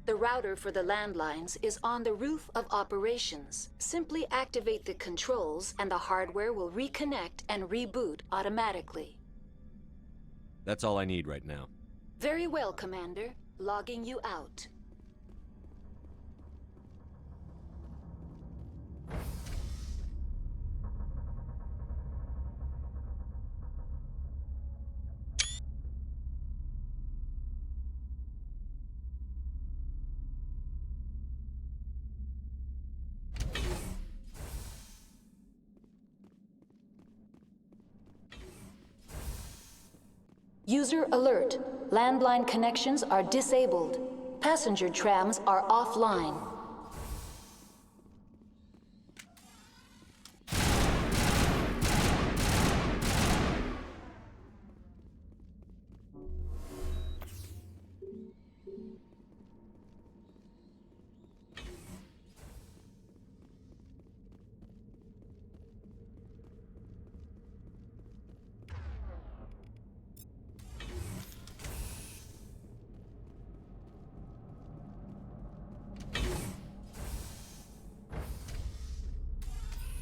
The router for the landlines is on the roof of operations. Simply activate the controls and the hardware will reconnect and reboot automatically. That's all I need right now. Very well, Commander. Logging you out. User alert. Landline connections are disabled. Passenger trams are offline.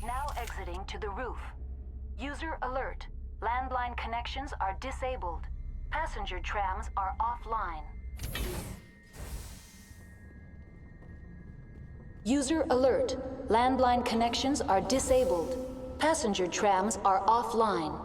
Now exiting to the roof. User alert. Landline connections are disabled. Passenger trams are offline. User alert. Landline connections are disabled. Passenger trams are offline.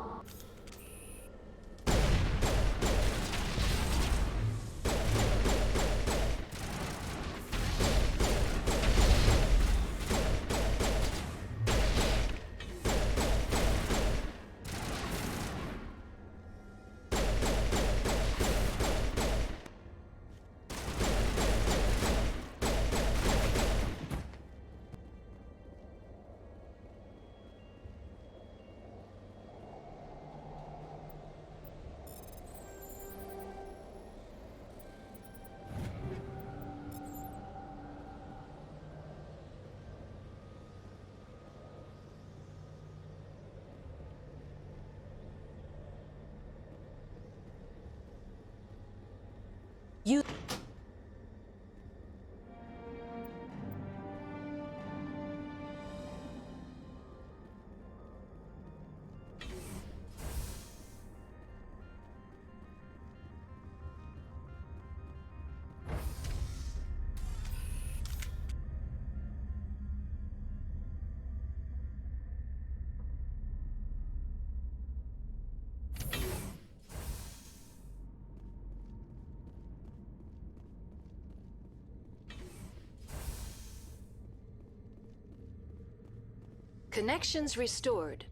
Connections restored.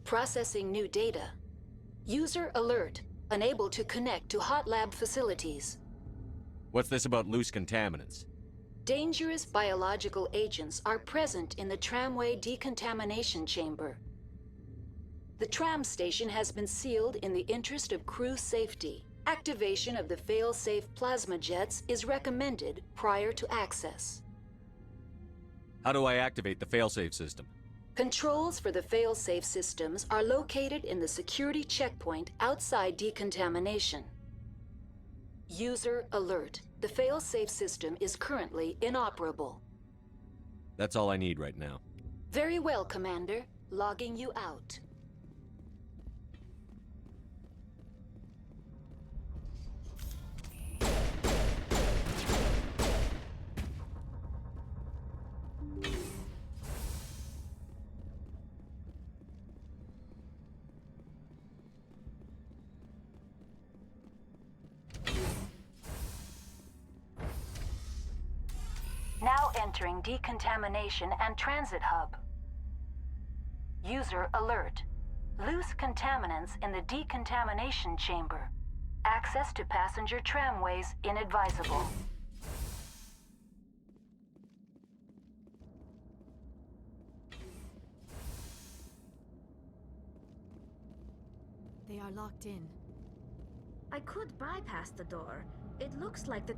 Processing new data. User alert. Unable to connect to hot lab facilities. What's this about loose contaminants? Dangerous biological agents are present in the tramway decontamination chamber. The tram station has been sealed in the interest of crew safety. Activation of the fail-safe plasma jets is recommended prior to access. How do I activate the failsafe system? Controls for the fail-safe systems are located in the security checkpoint outside decontamination. User alert. The fail-safe system is currently inoperable. That's all I need right now. Very well, Commander. Logging you out. Now entering decontamination and transit hub. User alert. Loose contaminants in the decontamination chamber. Access to passenger tramways inadvisable. They are locked in. I could bypass the door. It looks like the...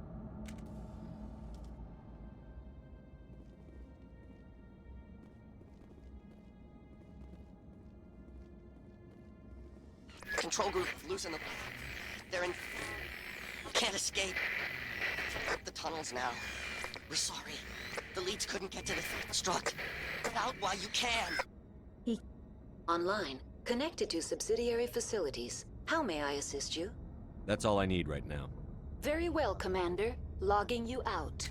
Control group, loosen the... They're in... Can't escape. Up the tunnels now. We're sorry. The leads couldn't get to the struck. Get out while you can. Online. Connected to subsidiary facilities. How may I assist you? That's all I need right now. Very well, Commander. Logging you out.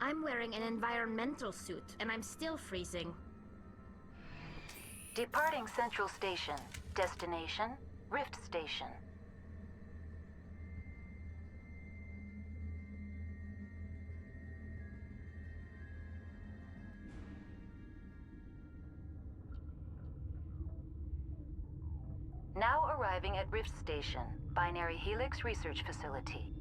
I'm wearing an environmental suit, and I'm still freezing. Departing Central Station. Destination, Rift Station. Now arriving at Rift Station, Binary Helix Research Facility.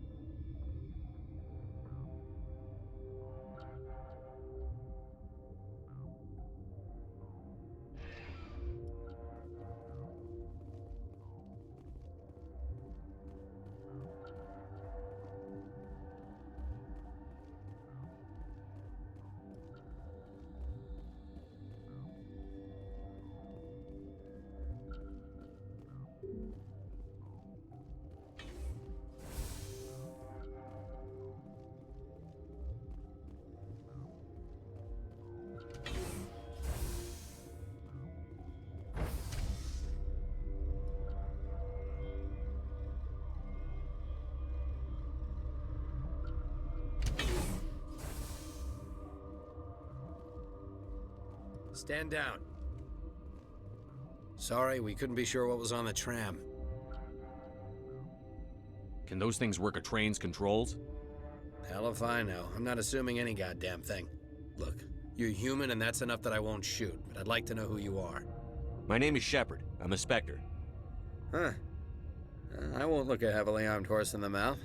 Stand down. Sorry, we couldn't be sure what was on the tram. Can those things work a train's controls? Hell if I know. I'm not assuming any goddamn thing. Look, you're human and that's enough that I won't shoot, but I'd like to know who you are. My name is Shepard. I'm a Spectre. Huh. I won't look a heavily armed horse in the mouth.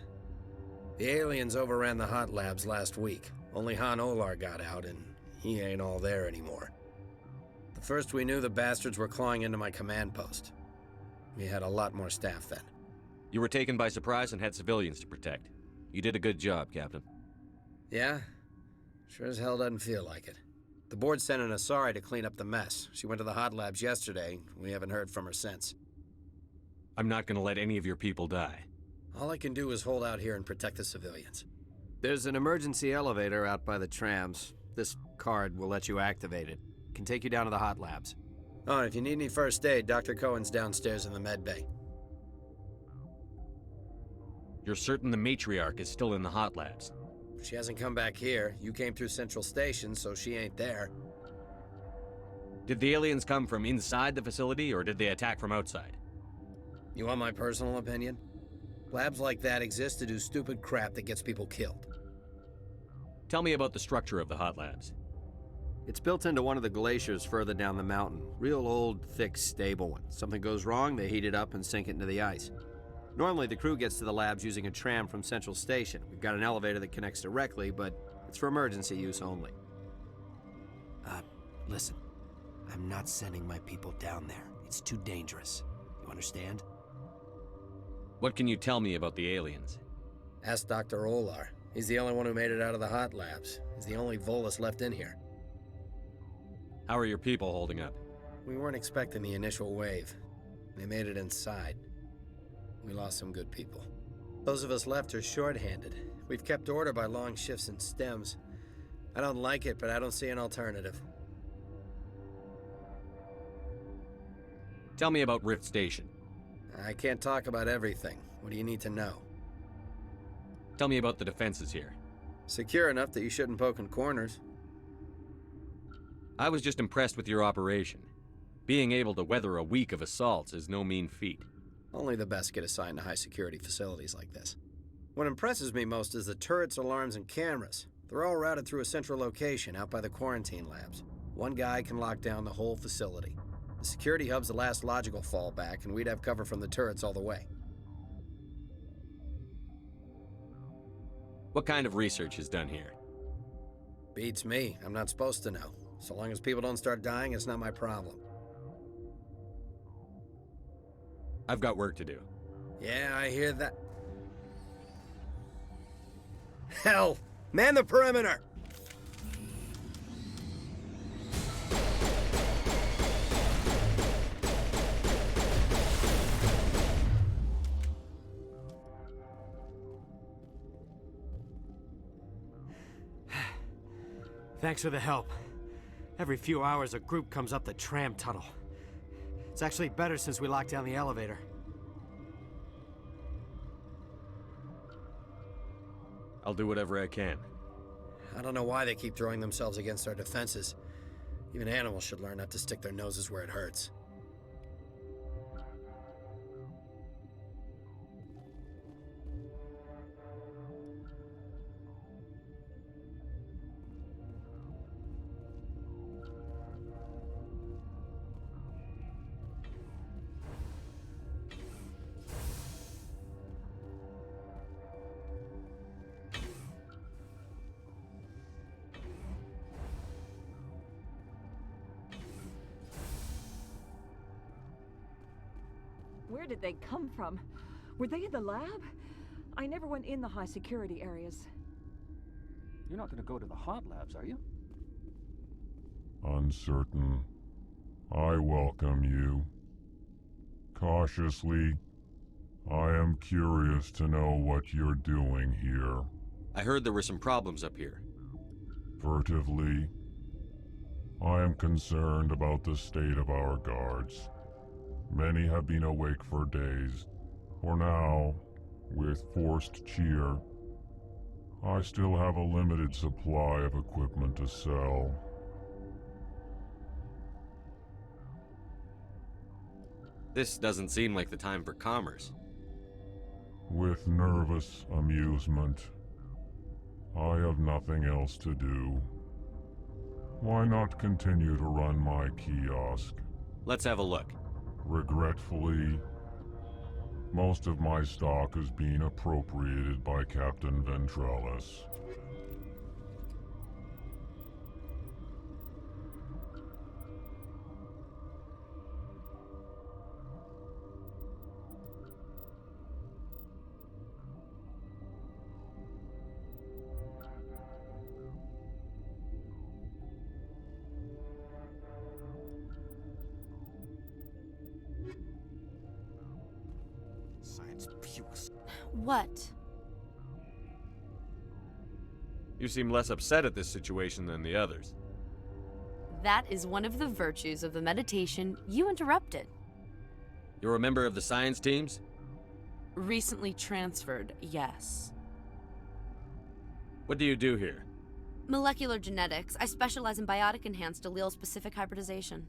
The aliens overran the hot labs last week. Only Han Olar got out, and he ain't all there anymore. The first we knew, the bastards were clawing into my command post. We had a lot more staff then. You were taken by surprise and had civilians to protect. You did a good job, Captain. Yeah? Sure as hell doesn't feel like it. The board sent an Asari to clean up the mess. She went to the hot labs yesterday. We haven't heard from her since. I'm not gonna let any of your people die. All I can do is hold out here and protect the civilians. There's an emergency elevator out by the trams. This card will let you activate it. Can take you down to the hot labs. Oh, and if you need any first aid, Dr. Cohen's downstairs in the med bay. You're certain the matriarch is still in the hot labs? She hasn't come back here. You came through Central Station, so she ain't there. Did the aliens come from inside the facility, or did they attack from outside? You want my personal opinion? Labs like that exist to do stupid crap that gets people killed. Tell me about the structure of the hot labs. It's built into one of the glaciers further down the mountain. Real old, thick, stable one. Something goes wrong, they heat it up and sink it into the ice. Normally, the crew gets to the labs using a tram from Central Station. We've got an elevator that connects directly, but it's for emergency use only. Listen. I'm not sending my people down there. It's too dangerous. You understand? What can you tell me about the aliens? Ask Dr. Olar. He's the only one who made it out of the hot labs. He's the only Volus left in here. How are your people holding up? We weren't expecting the initial wave. They made it inside. We lost some good people. Those of us left are short-handed. We've kept order by long shifts and stems. I don't like it, but I don't see an alternative. Tell me about Rift Station. I can't talk about everything. What do you need to know? Tell me about the defenses here. Secure enough that you shouldn't poke in corners. I was just impressed with your operation. Being able to weather a week of assaults is no mean feat. Only the best get assigned to high-security facilities like this. What impresses me most is the turrets, alarms, and cameras. They're all routed through a central location out by the quarantine labs. One guy can lock down the whole facility. The security hub's the last logical fallback, and we'd have cover from the turrets all the way. What kind of research is done here? Beats me. I'm not supposed to know. So long as people don't start dying, it's not my problem. I've got work to do. Yeah, I hear that. Hell! Man the perimeter! Thanks for the help. Every few hours, a group comes up the tram tunnel. It's actually better since we locked down the elevator. I'll do whatever I can. I don't know why they keep throwing themselves against our defenses. Even animals should learn not to stick their noses where it hurts. Where did they come from? Were they in the lab? I never went in the high security areas. You're not going to go to the hot labs, are you? Uncertain. I welcome you. Cautiously, I am curious to know what you're doing here. I heard there were some problems up here. Furtively, I am concerned about the state of our guards. Many have been awake for days. For now, with forced cheer, I still have a limited supply of equipment to sell. This doesn't seem like the time for commerce. With nervous amusement. I have nothing else to do. Why not continue to run my kiosk? Let's have a look. Regretfully, most of my stock is being appropriated by Captain Ventrellis. What? You seem less upset at this situation than the others. That is one of the virtues of the meditation you interrupted. You're a member of the science teams? Recently transferred, yes. What do you do here? Molecular genetics. I specialize in biotic-enhanced allele-specific hybridization.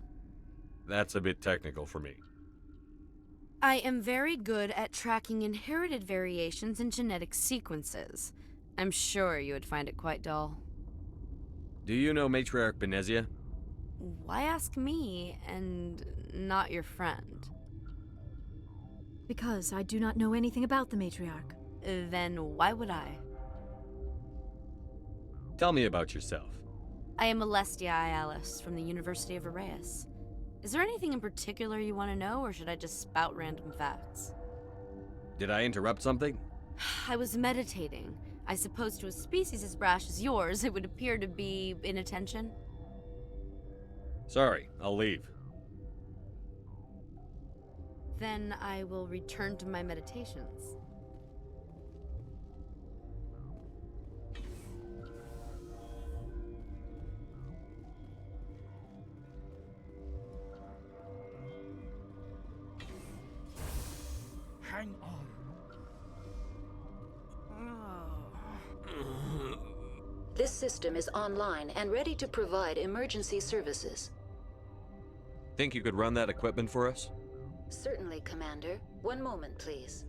That's a bit technical for me. I am very good at tracking inherited variations in genetic sequences. I'm sure you would find it quite dull. Do you know Matriarch Benezia? Why ask me, and not your friend? Because I do not know anything about the matriarch. Then why would I? Tell me about yourself. I am Alestia Ialis from the University of Arraeus. Is there anything in particular you want to know, or should I just spout random facts? Did I interrupt something? I was meditating. I suppose to a species as brash as yours, it would appear to be inattention. Sorry, I'll leave. Then I will return to my meditations. Hang on. This system is online and ready to provide emergency services. Think you could run that equipment for us? Certainly, Commander. One moment, please.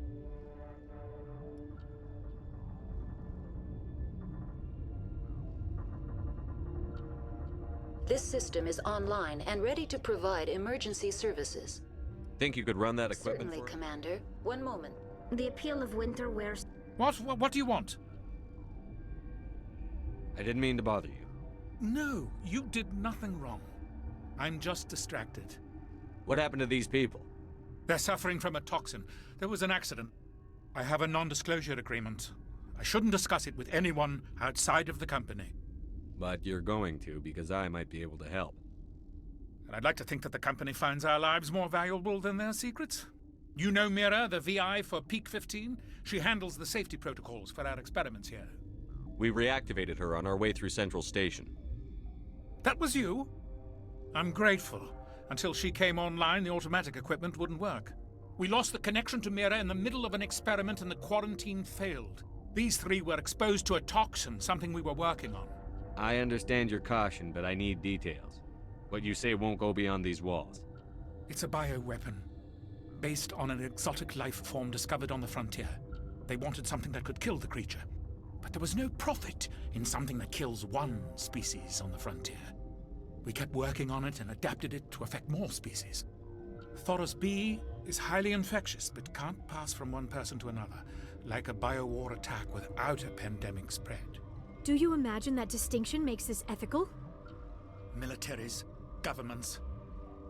This system is online and ready to provide emergency services. Think you could run that equipment Certainly, for us? Commander. One moment. The appeal of winter wears... What do you want? I didn't mean to bother you. No, you did nothing wrong. I'm just distracted. What happened to these people? They're suffering from a toxin. There was an accident. I have a non-disclosure agreement. I shouldn't discuss it with anyone outside of the company. But you're going to, because I might be able to help. And I'd like to think that the company finds our lives more valuable than their secrets. You know Mira, the VI for Peak 15? She handles the safety protocols for our experiments here. We reactivated her on our way through Central Station. That was you? I'm grateful. Until she came online, the automatic equipment wouldn't work. We lost the connection to Mira in the middle of an experiment and the quarantine failed. These three were exposed to a toxin, something we were working on. I understand your caution, but I need details. What you say won't go beyond these walls. It's a bioweapon, based on an exotic life form discovered on the frontier. They wanted something that could kill the creature. But there was no profit in something that kills one species on the frontier. We kept working on it and adapted it to affect more species. Thoros B is highly infectious, but can't pass from one person to another, like a biowar attack without a pandemic spread. Do you imagine that distinction makes this ethical? Militaries, governments,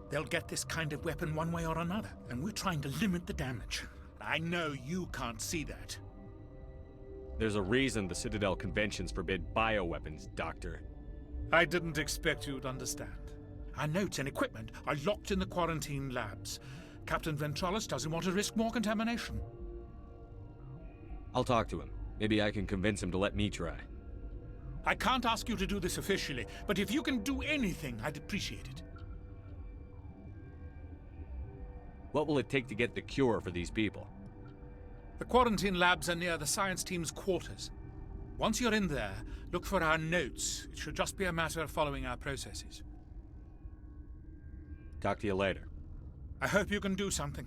they'll get this kind of weapon one way or another, and we're trying to limit the damage. I know you can't see that. There's a reason the Citadel conventions forbid bioweapons, Doctor. I didn't expect you'd understand. Our notes and equipment are locked in the quarantine labs. Captain Ventrellis doesn't want to risk more contamination. I'll talk to him. Maybe I can convince him to let me try. I can't ask you to do this officially, but if you can do anything, I'd appreciate it. What will it take to get the cure for these people? The quarantine labs are near the science team's quarters. Once you're in there, look for our notes. It should just be a matter of following our processes. Talk to you later. I hope you can do something.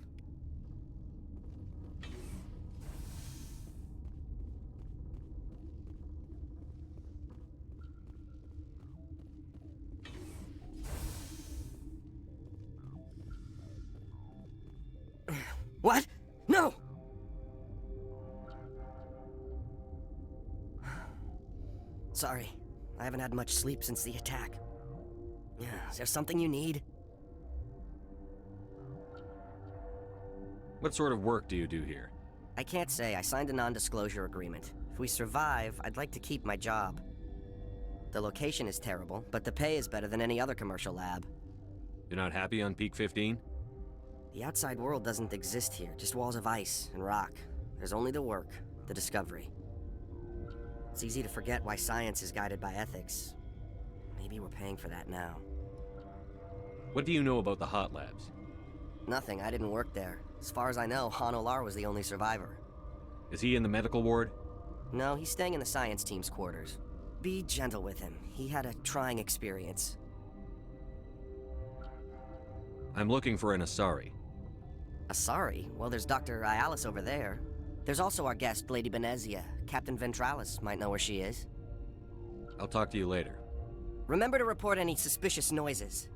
What? No! Sorry, I haven't had much sleep since the attack. Is there something you need? What sort of work do you do here? I can't say. I signed a non-disclosure agreement. If we survive, I'd like to keep my job. The location is terrible, but the pay is better than any other commercial lab. You're not happy on Peak 15? The outside world doesn't exist here, just walls of ice and rock. There's only the work, the discovery. It's easy to forget why science is guided by ethics. Maybe we're paying for that now. What do you know about the hot labs? Nothing, I didn't work there. As far as I know, Han Olar was the only survivor. Is he in the medical ward? No, he's staying in the science team's quarters. Be gentle with him. He had a trying experience. I'm looking for an Asari. Asari? Well, there's Dr. Ialis over there. There's also our guest, Lady Benezia. Captain Ventralis might know where she is. I'll talk to you later. Remember to report any suspicious noises.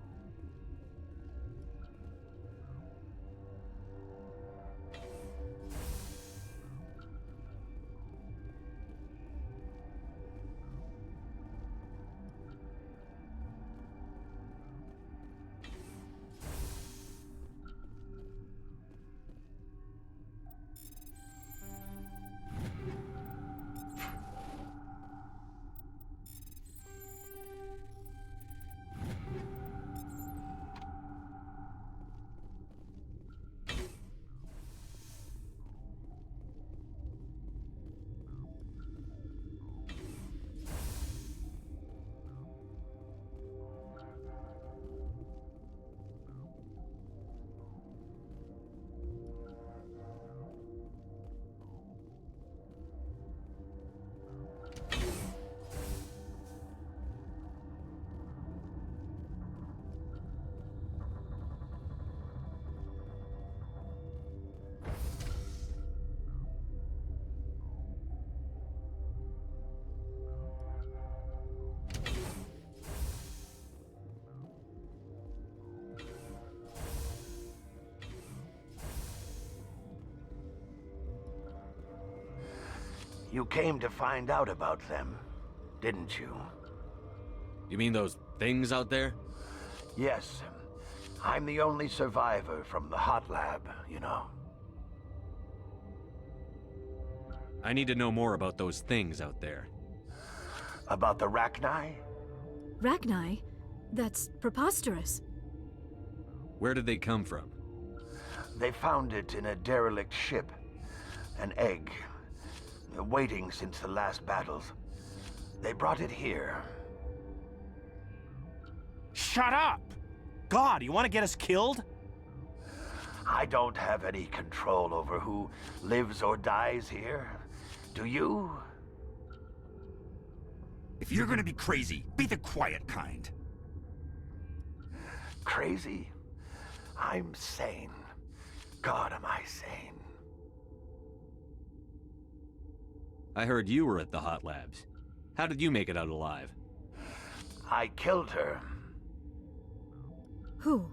You came to find out about them, didn't you? You mean those things out there? Yes. I'm the only survivor from the hot lab, you know. I need to know more about those things out there. About the Rachni? Rachni? That's preposterous. Where did they come from? They found it in a derelict ship. An egg. Waiting since the last battles. They brought it here. Shut up! God, you want to get us killed? I don't have any control over who lives or dies here. Do you? If you're gonna be crazy, be the quiet kind. Crazy? I'm sane. God, am I sane. I heard you were at the hot labs. How did you make it out alive? I killed her. Who?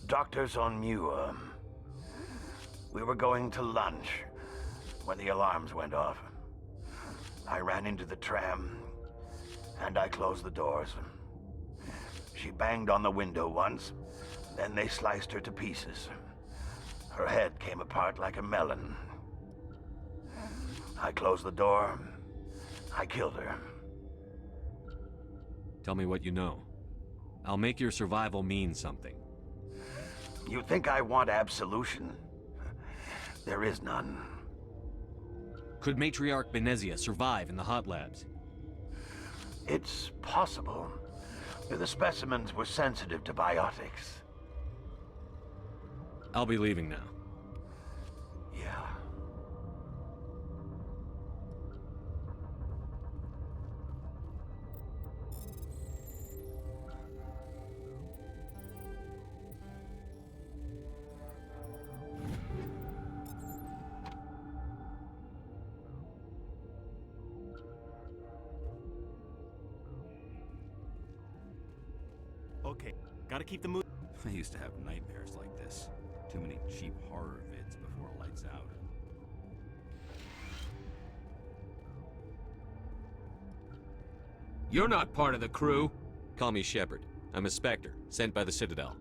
Dr. Zonmua. We were going to lunch when the alarms went off. I ran into the tram, and I closed the doors. She banged on the window once, then they sliced her to pieces. Her head came apart like a melon. I closed the door. I killed her. Tell me what you know. I'll make your survival mean something. You think I want absolution? There is none. Could Matriarch Benezia survive in the hot labs? It's possible. The specimens were sensitive to biotics. I'll be leaving now. Yeah. Okay, gotta keep the mood. I used to have nightmares like this. Too many cheap horror vids before lights out. You're not part of the crew. Call me Shepard. I'm a Spectre, sent by the Citadel.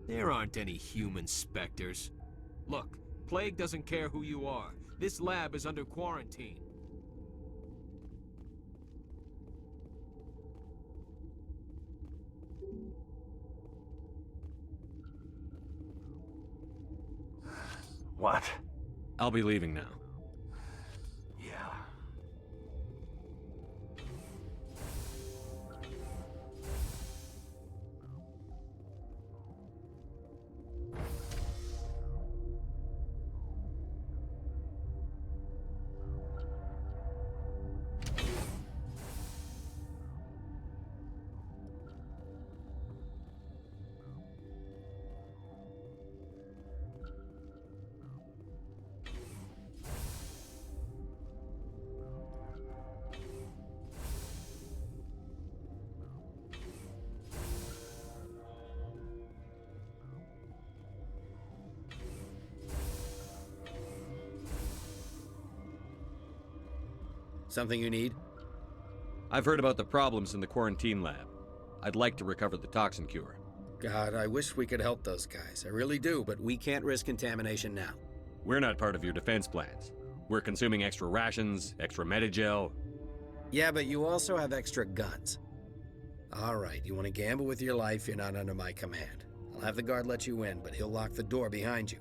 There aren't any human specters. Look, Plague doesn't care who you are. This lab is under quarantine. What? I'll be leaving now. Yeah. Something you need? I've heard about the problems in the quarantine lab. I'd like to recover the toxin cure. God, I wish we could help those guys. I really do, but we can't risk contamination now. We're not part of your defense plans. We're consuming extra rations, extra Medigel. Yeah, but you also have extra guns. All right, you want to gamble with your life, you're not under my command. I'll have the guard let you in, but he'll lock the door behind you.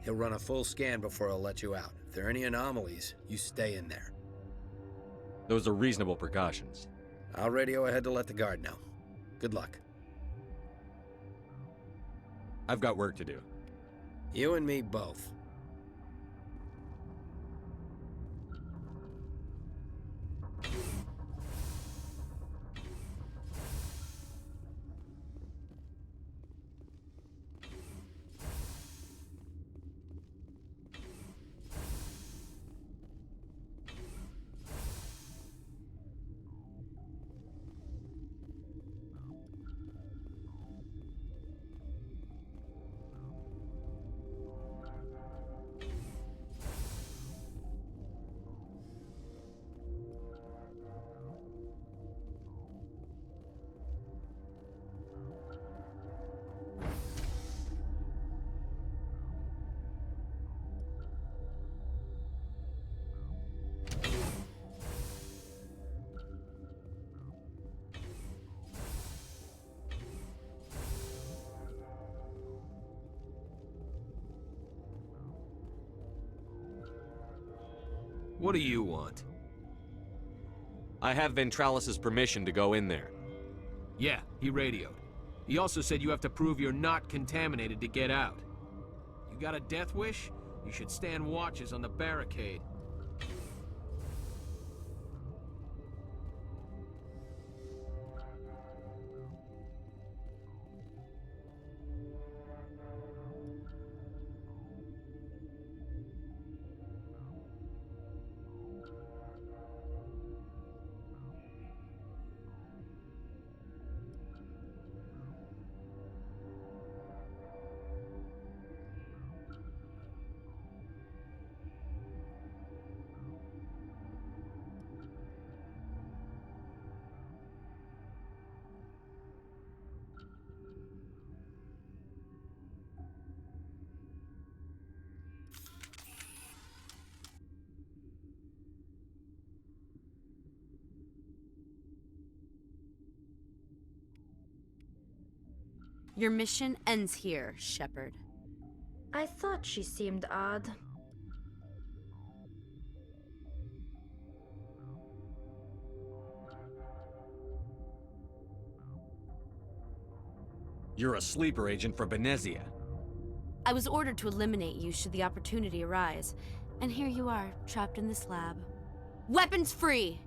He'll run a full scan before he'll let you out. If there are any anomalies, you stay in there. Those are reasonable precautions. I'll radio ahead to let the guard know. Good luck. I've got work to do. You and me both. What do you want? I have Ventralis's permission to go in there. Yeah, he radioed. He also said you have to prove you're not contaminated to get out. You got a death wish? You should stand watches on the barricade. Your mission ends here, Shepard. I thought she seemed odd. You're a sleeper agent for Benezia. I was ordered to eliminate you should the opportunity arise, and here you are, trapped in this lab. Weapons free!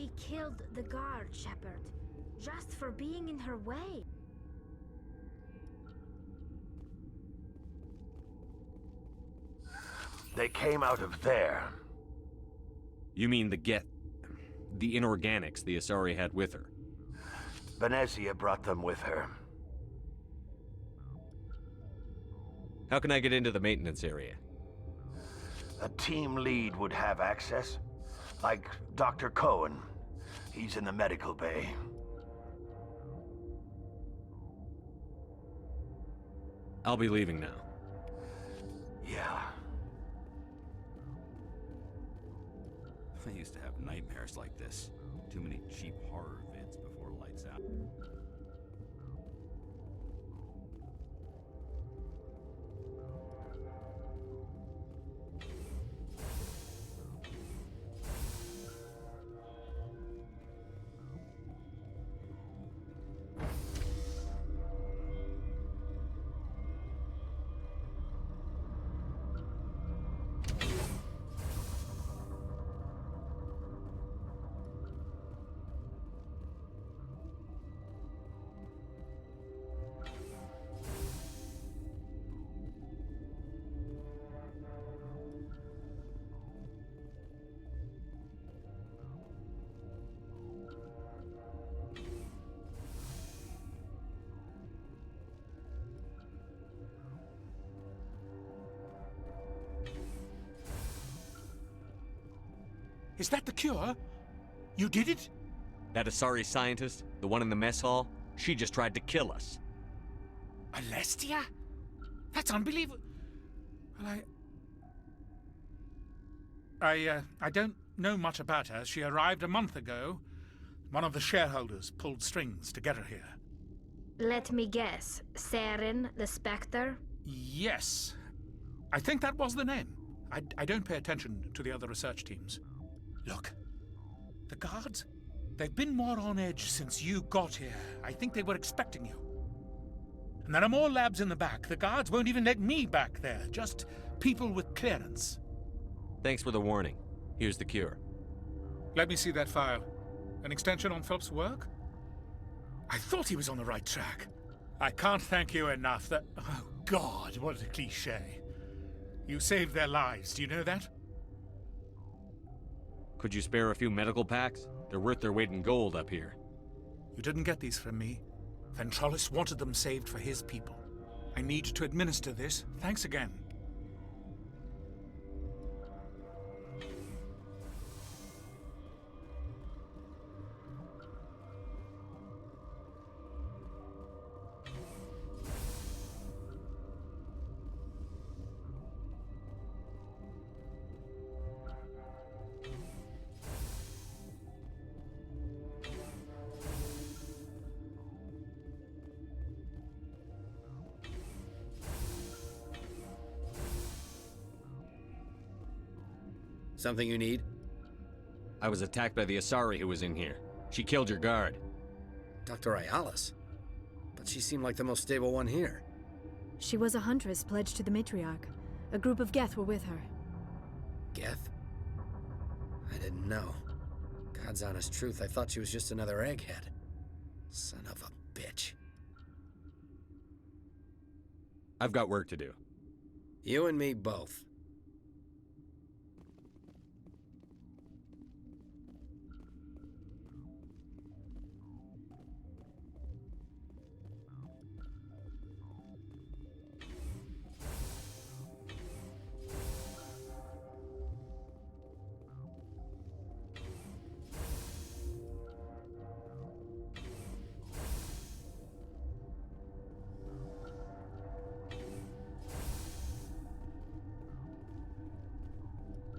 She killed the guard, Shepard, just for being in her way. They came out of there. You mean the inorganics the Asari had with her? Venezia brought them with her. How can I get into the maintenance area? A team lead would have access. Like Dr. Cohen. He's in the medical bay. I'll be leaving now. Yeah. I used to have nightmares like this. Too many cheap horror vids before lights out. Is that the cure? You did it? That Asari scientist, the one in the mess hall, she just tried to kill us. Alestia? That's unbelievable. Well, I don't know much about her. She arrived a month ago. One of the shareholders pulled strings to get her here. Let me guess. Saren, the Spectre? Yes. I think that was the name. I don't pay attention to the other research teams. Look, the guards, they've been more on edge since you got here. I think they were expecting you. And there are more labs in the back. The guards won't even let me back there, just people with clearance. Thanks for the warning. Here's the cure. Let me see that file. An extension on Phelps' work? I thought he was on the right track. I can't thank you enough that... Oh, God, what a cliché. You saved their lives, do you know that? Could you spare a few medical packs? They're worth their weight in gold up here. You didn't get these from me. Ventrollis wanted them saved for his people. I need to administer this. Thanks again. Something you need? I was attacked by the Asari who was in here. She killed your guard. Dr. Ayalis? But she seemed like the most stable one here. She was a huntress pledged to the matriarch. A group of Geth were with her. Geth? I didn't know. God's honest truth, I thought she was just another egghead. Son of a bitch. I've got work to do. You and me both.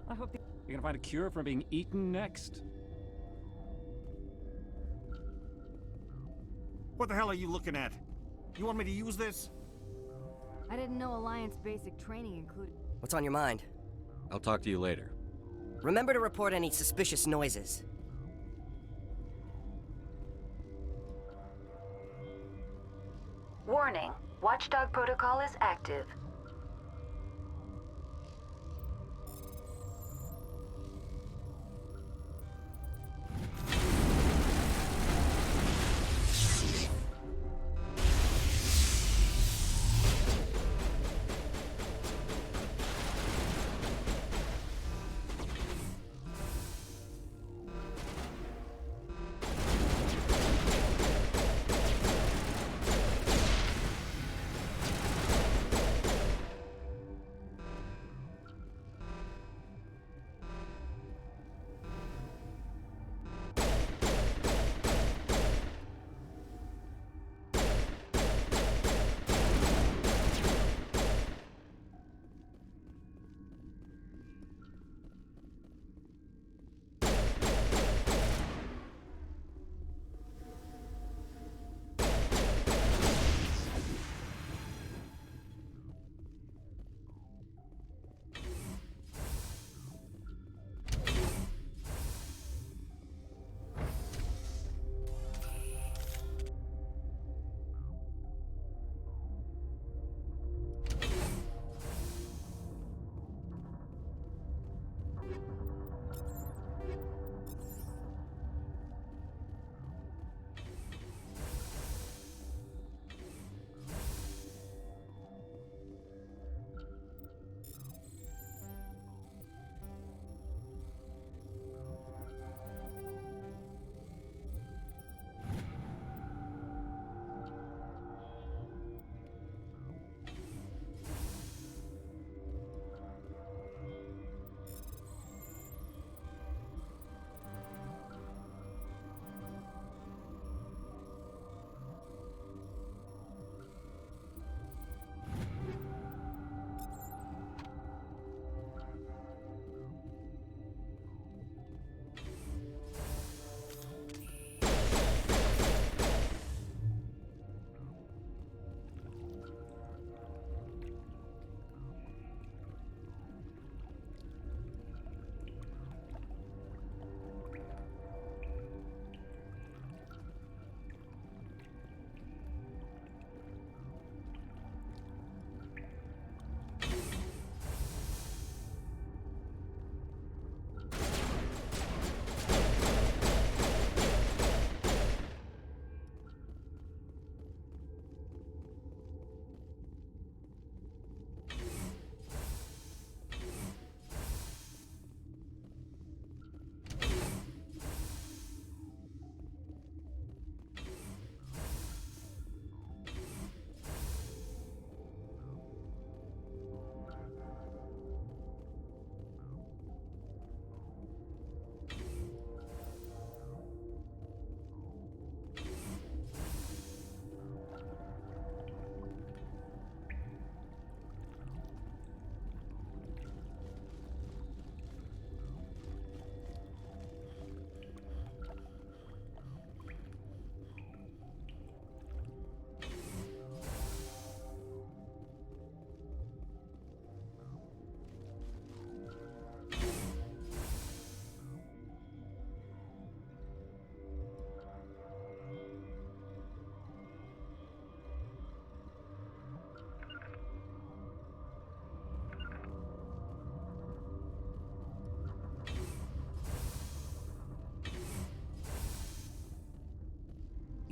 I hope you're gonna find a cure for being eaten next. What the hell are you looking at? You want me to use this? I didn't know Alliance basic training included... What's on your mind? I'll talk to you later. Remember to report any suspicious noises. Warning. Watchdog protocol is active.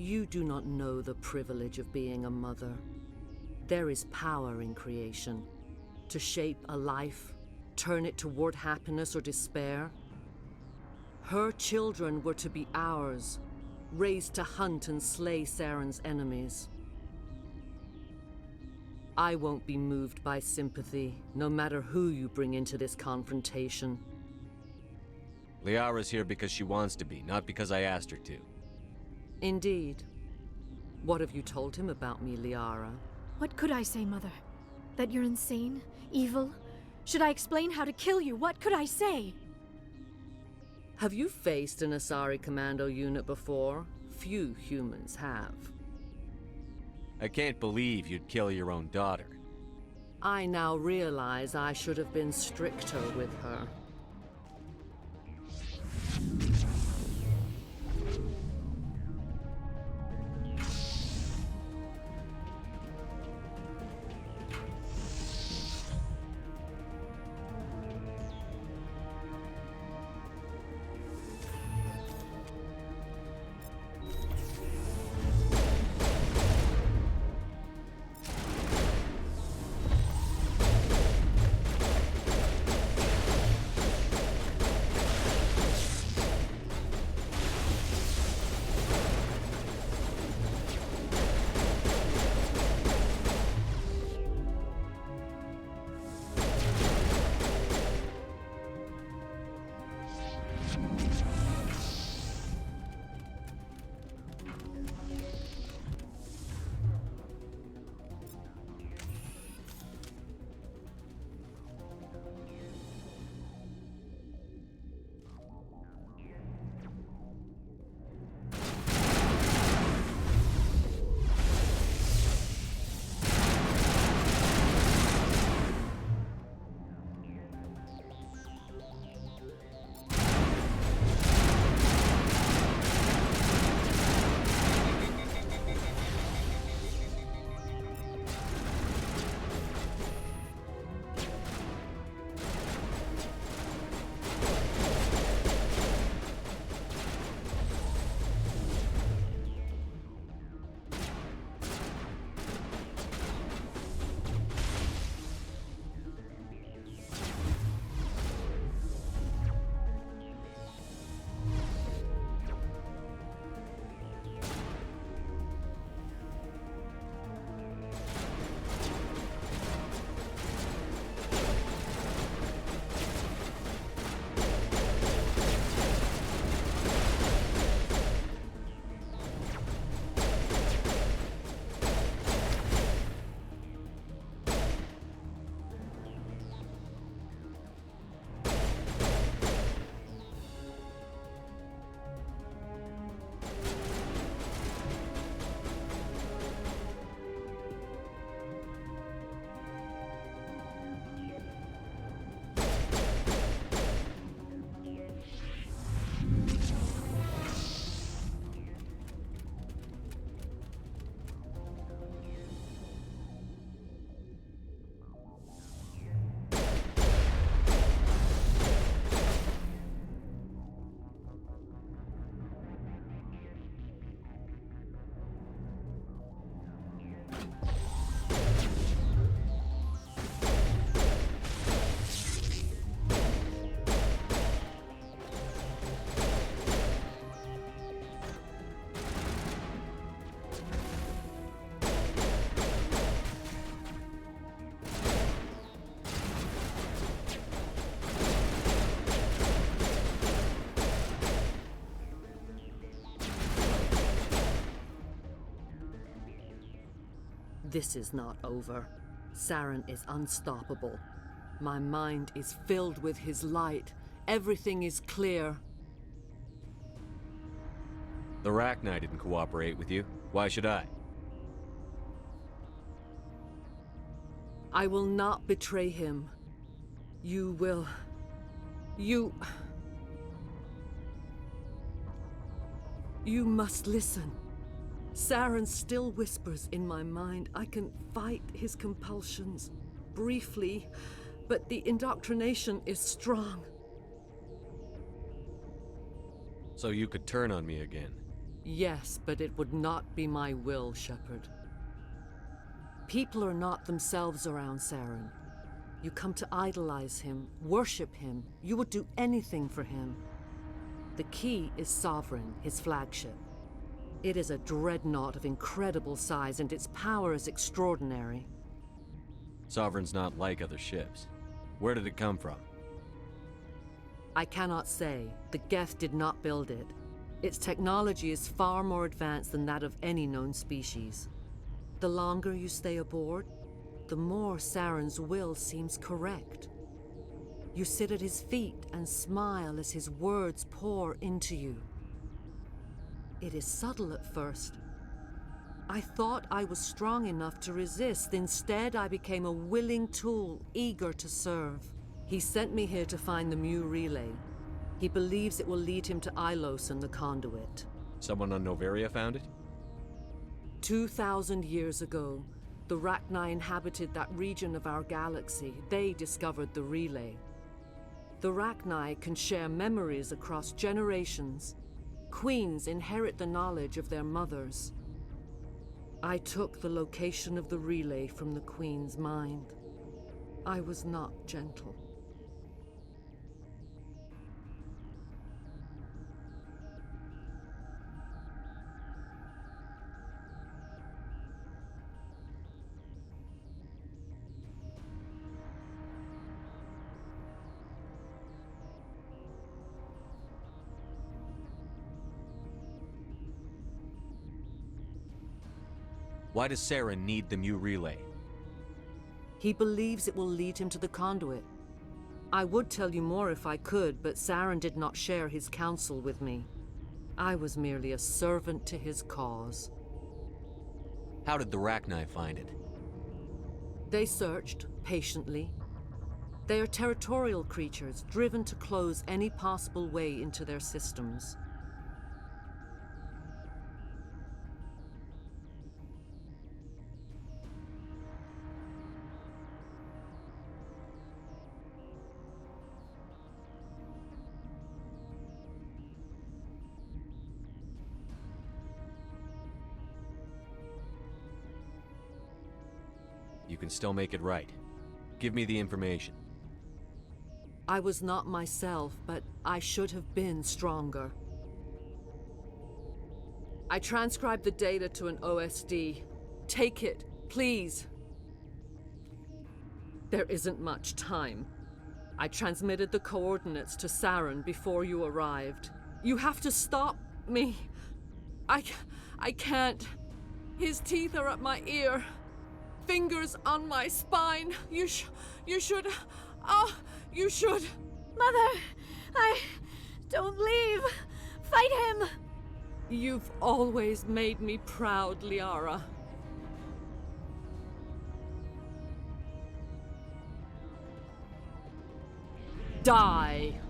You do not know the privilege of being a mother. There is power in creation. To shape a life, turn it toward happiness or despair. Her children were to be ours, raised to hunt and slay Saren's enemies. I won't be moved by sympathy, no matter who you bring into this confrontation. Liara's here because she wants to be, not because I asked her to. Indeed. What have you told him about me, Liara? What could I say, Mother? That you're insane? Evil? Should I explain how to kill you? What could I say? Have you faced an Asari commando unit before? Few humans have. I can't believe you'd kill your own daughter. I now realize I should have been stricter with her. This is not over. Saren is unstoppable. My mind is filled with his light. Everything is clear. The Rachni didn't cooperate with you. Why should I? I will not betray him. You will... You must listen. Saren still whispers in my mind. I can fight his compulsions, briefly, but the indoctrination is strong. So you could turn on me again. Yes, but it would not be my will, Shepard. People are not themselves around Saren. You come to idolize him, worship him. You would do anything for him. The key is Sovereign, his flagship. It is a dreadnought of incredible size, and its power is extraordinary. Sovereign's not like other ships. Where did it come from? I cannot say. The Geth did not build it. Its technology is far more advanced than that of any known species. The longer you stay aboard, the more Saren's will seems correct. You sit at his feet and smile as his words pour into you. It is subtle at first. I thought I was strong enough to resist. Instead, I became a willing tool, eager to serve. He sent me here to find the Mu relay. He believes it will lead him to Ilos and the conduit. Someone on Noveria found it? 2,000 years ago, the Rachni inhabited that region of our galaxy. They discovered the relay. The Rachni can share memories across generations. Queens inherit the knowledge of their mothers. I took the location of the relay from the Queen's mind. I was not gentle. Why does Saren need the Mu relay? He believes it will lead him to the conduit. I would tell you more if I could, but Saren did not share his counsel with me. I was merely a servant to his cause. How did the Rachni find it? They searched, patiently. They are territorial creatures, driven to close any possible way into their systems. You can still make it right. Give me the information. I was not myself, but I should have been stronger. I transcribed the data to an OSD. Take it, please. There isn't much time. I transmitted the coordinates to Saren before you arrived. You have to stop me. I can't. His teeth are at my ear. Fingers on my spine. You should. Oh, you should. Mother, don't leave. Fight him. You've always made me proud, Liara. Die.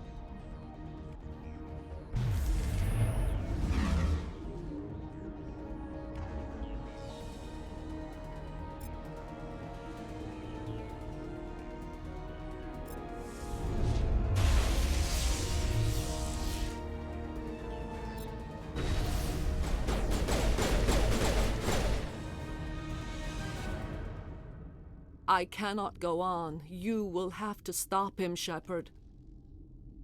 I cannot go on. You will have to stop him, Shepard.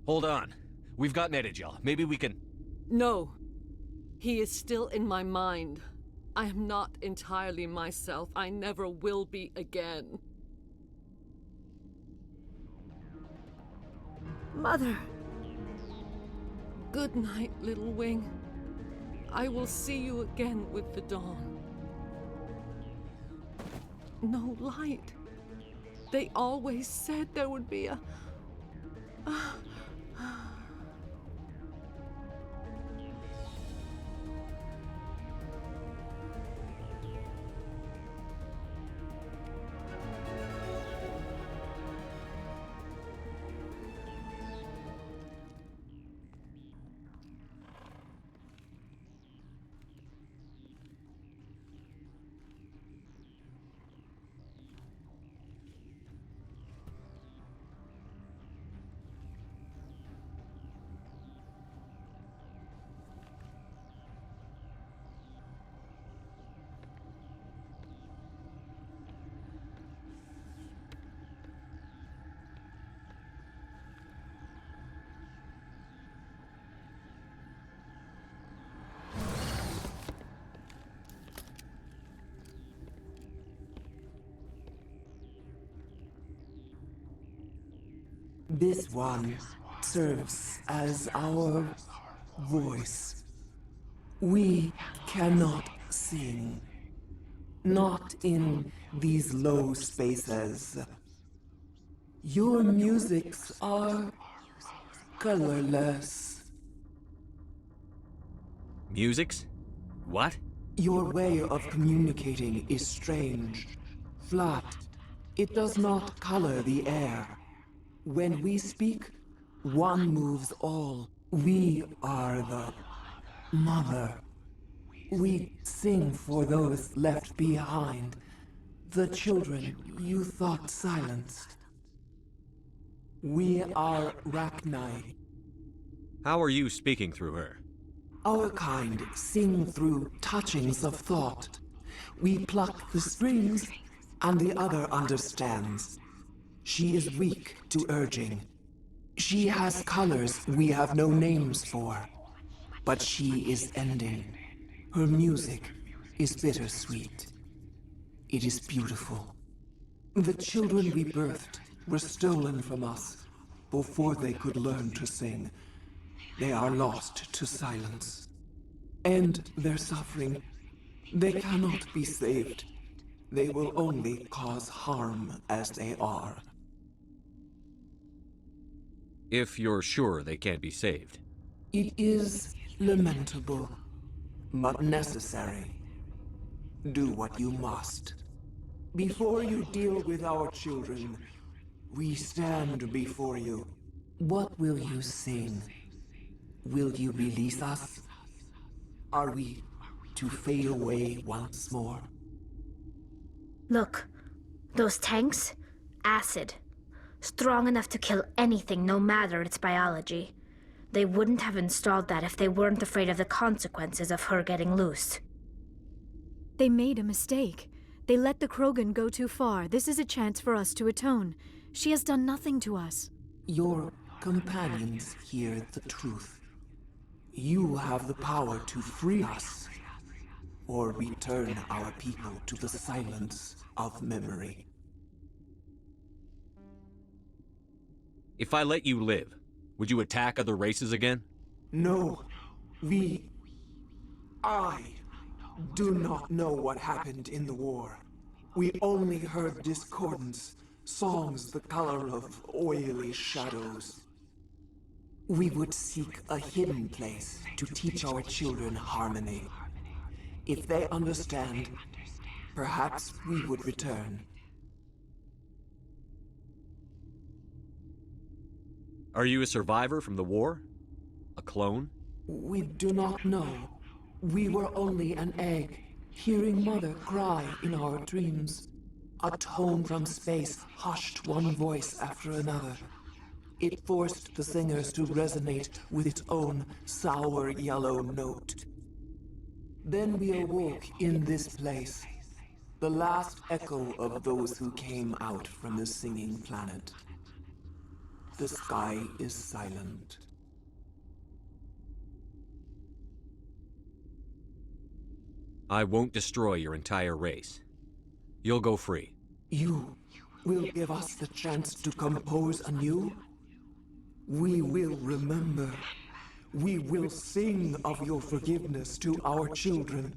Hold on. We've got Medigel. Maybe we can... No. He is still in my mind. I am not entirely myself. I never will be again. Mother. Good night, little wing. I will see you again with the dawn. No light. They always said there would be a... This one serves as our voice. We cannot sing. Not in these low spaces. Your musics are colorless. Musics? What? Your way of communicating is strange. Flat. It does not color the air. When we speak, one moves all. We are the mother. We sing for those left behind. The children you thought silenced. We are Rachni. How are you speaking through her? Our kind sing through touchings of thought. We pluck the strings, and the other understands. She is weak to urging. She has colors we have no names for. But she is ending. Her music is bittersweet. It is beautiful. The children we birthed were stolen from us before they could learn to sing. They are lost to silence. And their suffering, they cannot be saved. They will only cause harm as they are. If you're sure they can't be saved. It is lamentable, but necessary. Do what you must. Before you deal with our children, we stand before you. What will you sing? Will you release us? Are we to fade away once more? Look, those tanks? Acid. Strong enough to kill anything, no matter its biology. They wouldn't have installed that if they weren't afraid of the consequences of her getting loose. They made a mistake. They let the Krogan go too far. This is a chance for us to atone. She has done nothing to us. Your companions hear the truth. You have the power to free us, or return our people to the silence of memory. If I let you live, would you attack other races again? No, I do not know what happened in the war. We only heard discordance, songs the color of oily shadows. We would seek a hidden place to teach our children harmony. If they understand, perhaps we would return. Are you a survivor from the war? A clone? We do not know. We were only an egg, hearing Mother cry in our dreams. A tone from space hushed one voice after another. It forced the singers to resonate with its own sour yellow note. Then we awoke in this place, the last echo of those who came out from the singing planet. The sky is silent. I won't destroy your entire race. You'll go free. You will give us the chance to compose anew? We will remember. We will sing of your forgiveness to our children.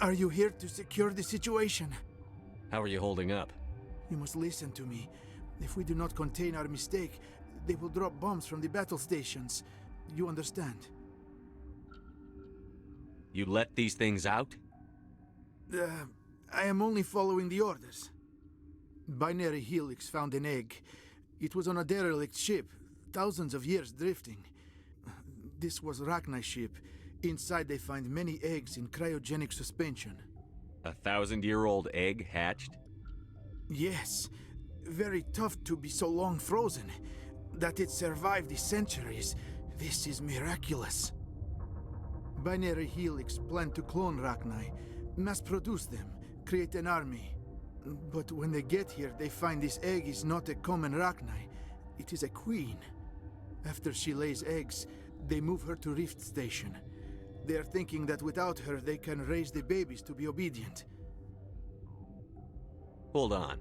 Are you here to secure the situation? How are you holding up? You must listen to me. If we do not contain our mistake, they will drop bombs from the battle stations. You understand? You let these things out? I am only following the orders. Binary Helix found an egg. It was on a derelict ship, thousands of years drifting. This was Rachni's ship. Inside they find many eggs in cryogenic suspension. 1,000-year-old egg hatched? Yes. Very tough to be so long frozen. That it survived the centuries. This is miraculous. Binary Helix planned to clone Rachni, mass produce them, create an army. But when they get here, they find this egg is not a common Rachni. It is a queen. After she lays eggs, they move her to Rift Station. They are thinking that without her, they can raise the babies to be obedient. Hold on.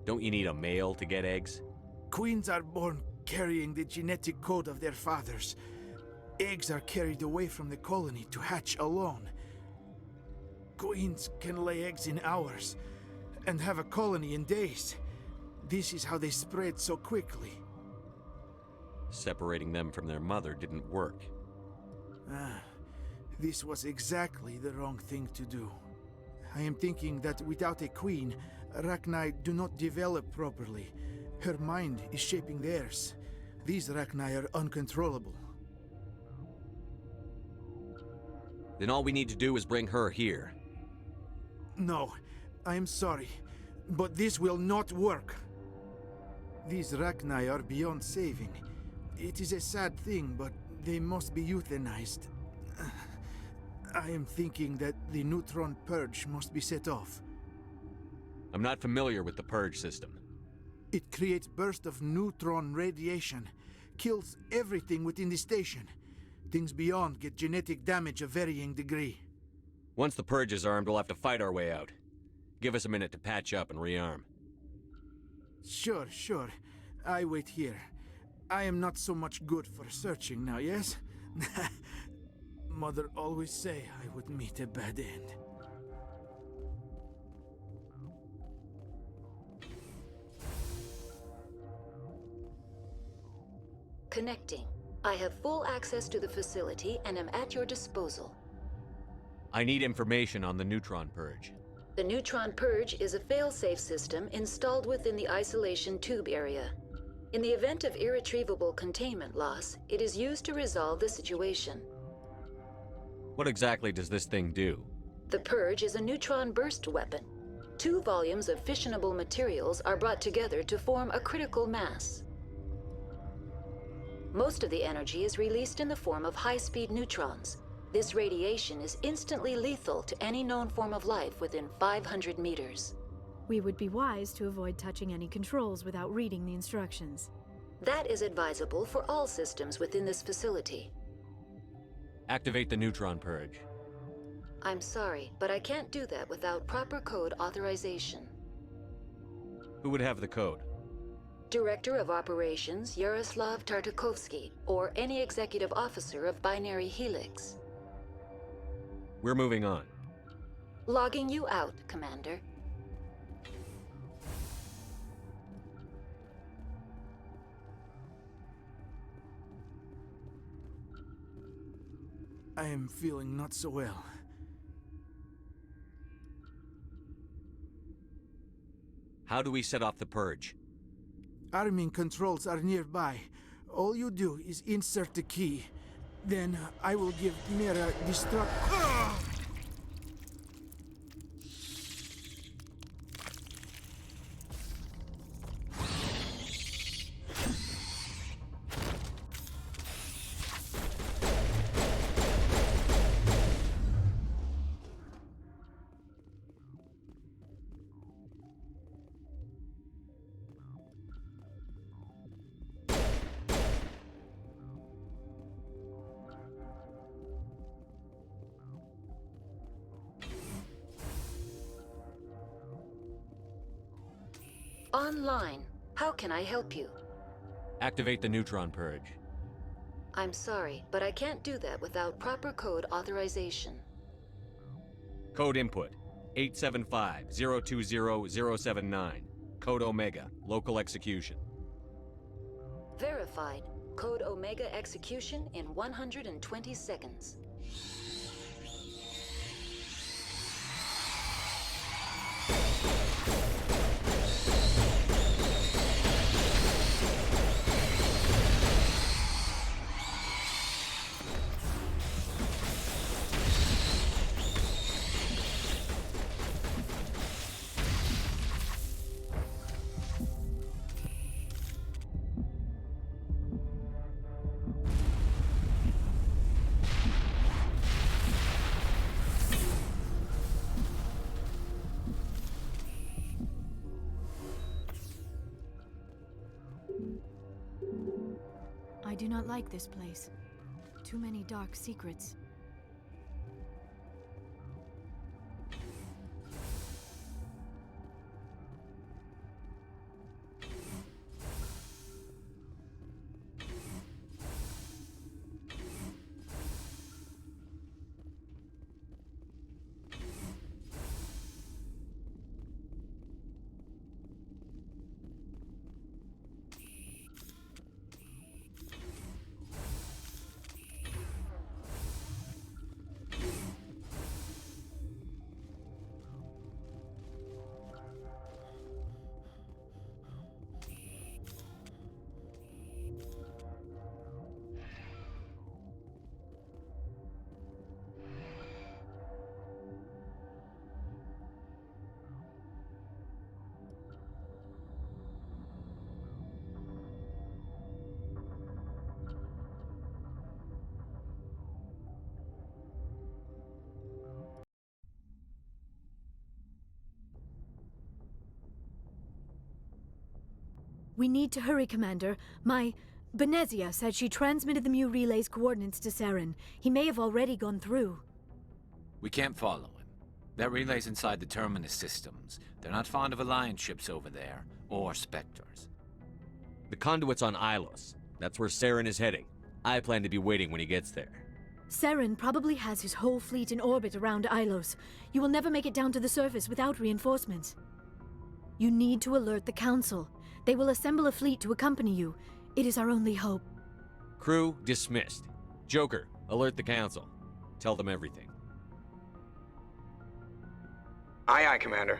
Don't you need a male to get eggs? Queens are born carrying the genetic code of their fathers. Eggs are carried away from the colony to hatch alone. Queens can lay eggs in hours and have a colony in days. This is how they spread so quickly. Separating them from their mother didn't work. This was exactly the wrong thing to do. I am thinking that without a queen, Rachni do not develop properly. Her mind is shaping theirs. These Rachni are uncontrollable. Then all we need to do is bring her here. No, I am sorry, but this will not work. These Rachni are beyond saving. It is a sad thing, but they must be euthanized. I am thinking that the neutron purge must be set off. I'm not familiar with the purge system. It creates bursts of neutron radiation, kills everything within the station. Things beyond get genetic damage of varying degree. Once the purge is armed, we'll have to fight our way out. Give us a minute to patch up and rearm. Sure. I wait here. I am not so much good for searching now, yes? Mother always say I would meet a bad end. Connecting. I have full access to the facility and am at your disposal. I need information on the neutron purge. The neutron purge is a fail-safe system installed within the isolation tube area. In the event of irretrievable containment loss, it is used to resolve the situation. What exactly does this thing do? The purge is a neutron burst weapon. 2 volumes of fissionable materials are brought together to form a critical mass. Most of the energy is released in the form of high-speed neutrons. This radiation is instantly lethal to any known form of life within 500 meters. We would be wise to avoid touching any controls without reading the instructions. That is advisable for all systems within this facility. Activate the neutron purge. I'm sorry, but I can't do that without proper code authorization. Who would have the code? Director of Operations Yaroslav Tartakovsky, or any executive officer of Binary Helix. We're moving on. Logging you out, Commander. I am feeling not so well. How do we set off the purge? Arming controls are nearby. All you do is insert the key. Then I will give Mira destruct. Online. How can I help you? Activate the neutron purge. I'm sorry, but I can't do that without proper code authorization. Code input 875-020-079. Code Omega, local execution. Verified. Code Omega execution in 120 seconds. I do not like this place. Too many dark secrets. We need to hurry, Commander. Benezia said she transmitted the Mu relay's coordinates to Saren. He may have already gone through. We can't follow him. That relay's inside the Terminus systems. They're not fond of Alliance ships over there, or Spectres. The conduit's on Ilos. That's where Saren is heading. I plan to be waiting when he gets there. Saren probably has his whole fleet in orbit around Ilos. You will never make it down to the surface without reinforcements. You need to alert the Council. They will assemble a fleet to accompany you. It is our only hope. Crew dismissed. Joker, alert the Council. Tell them everything. Aye, aye, Commander.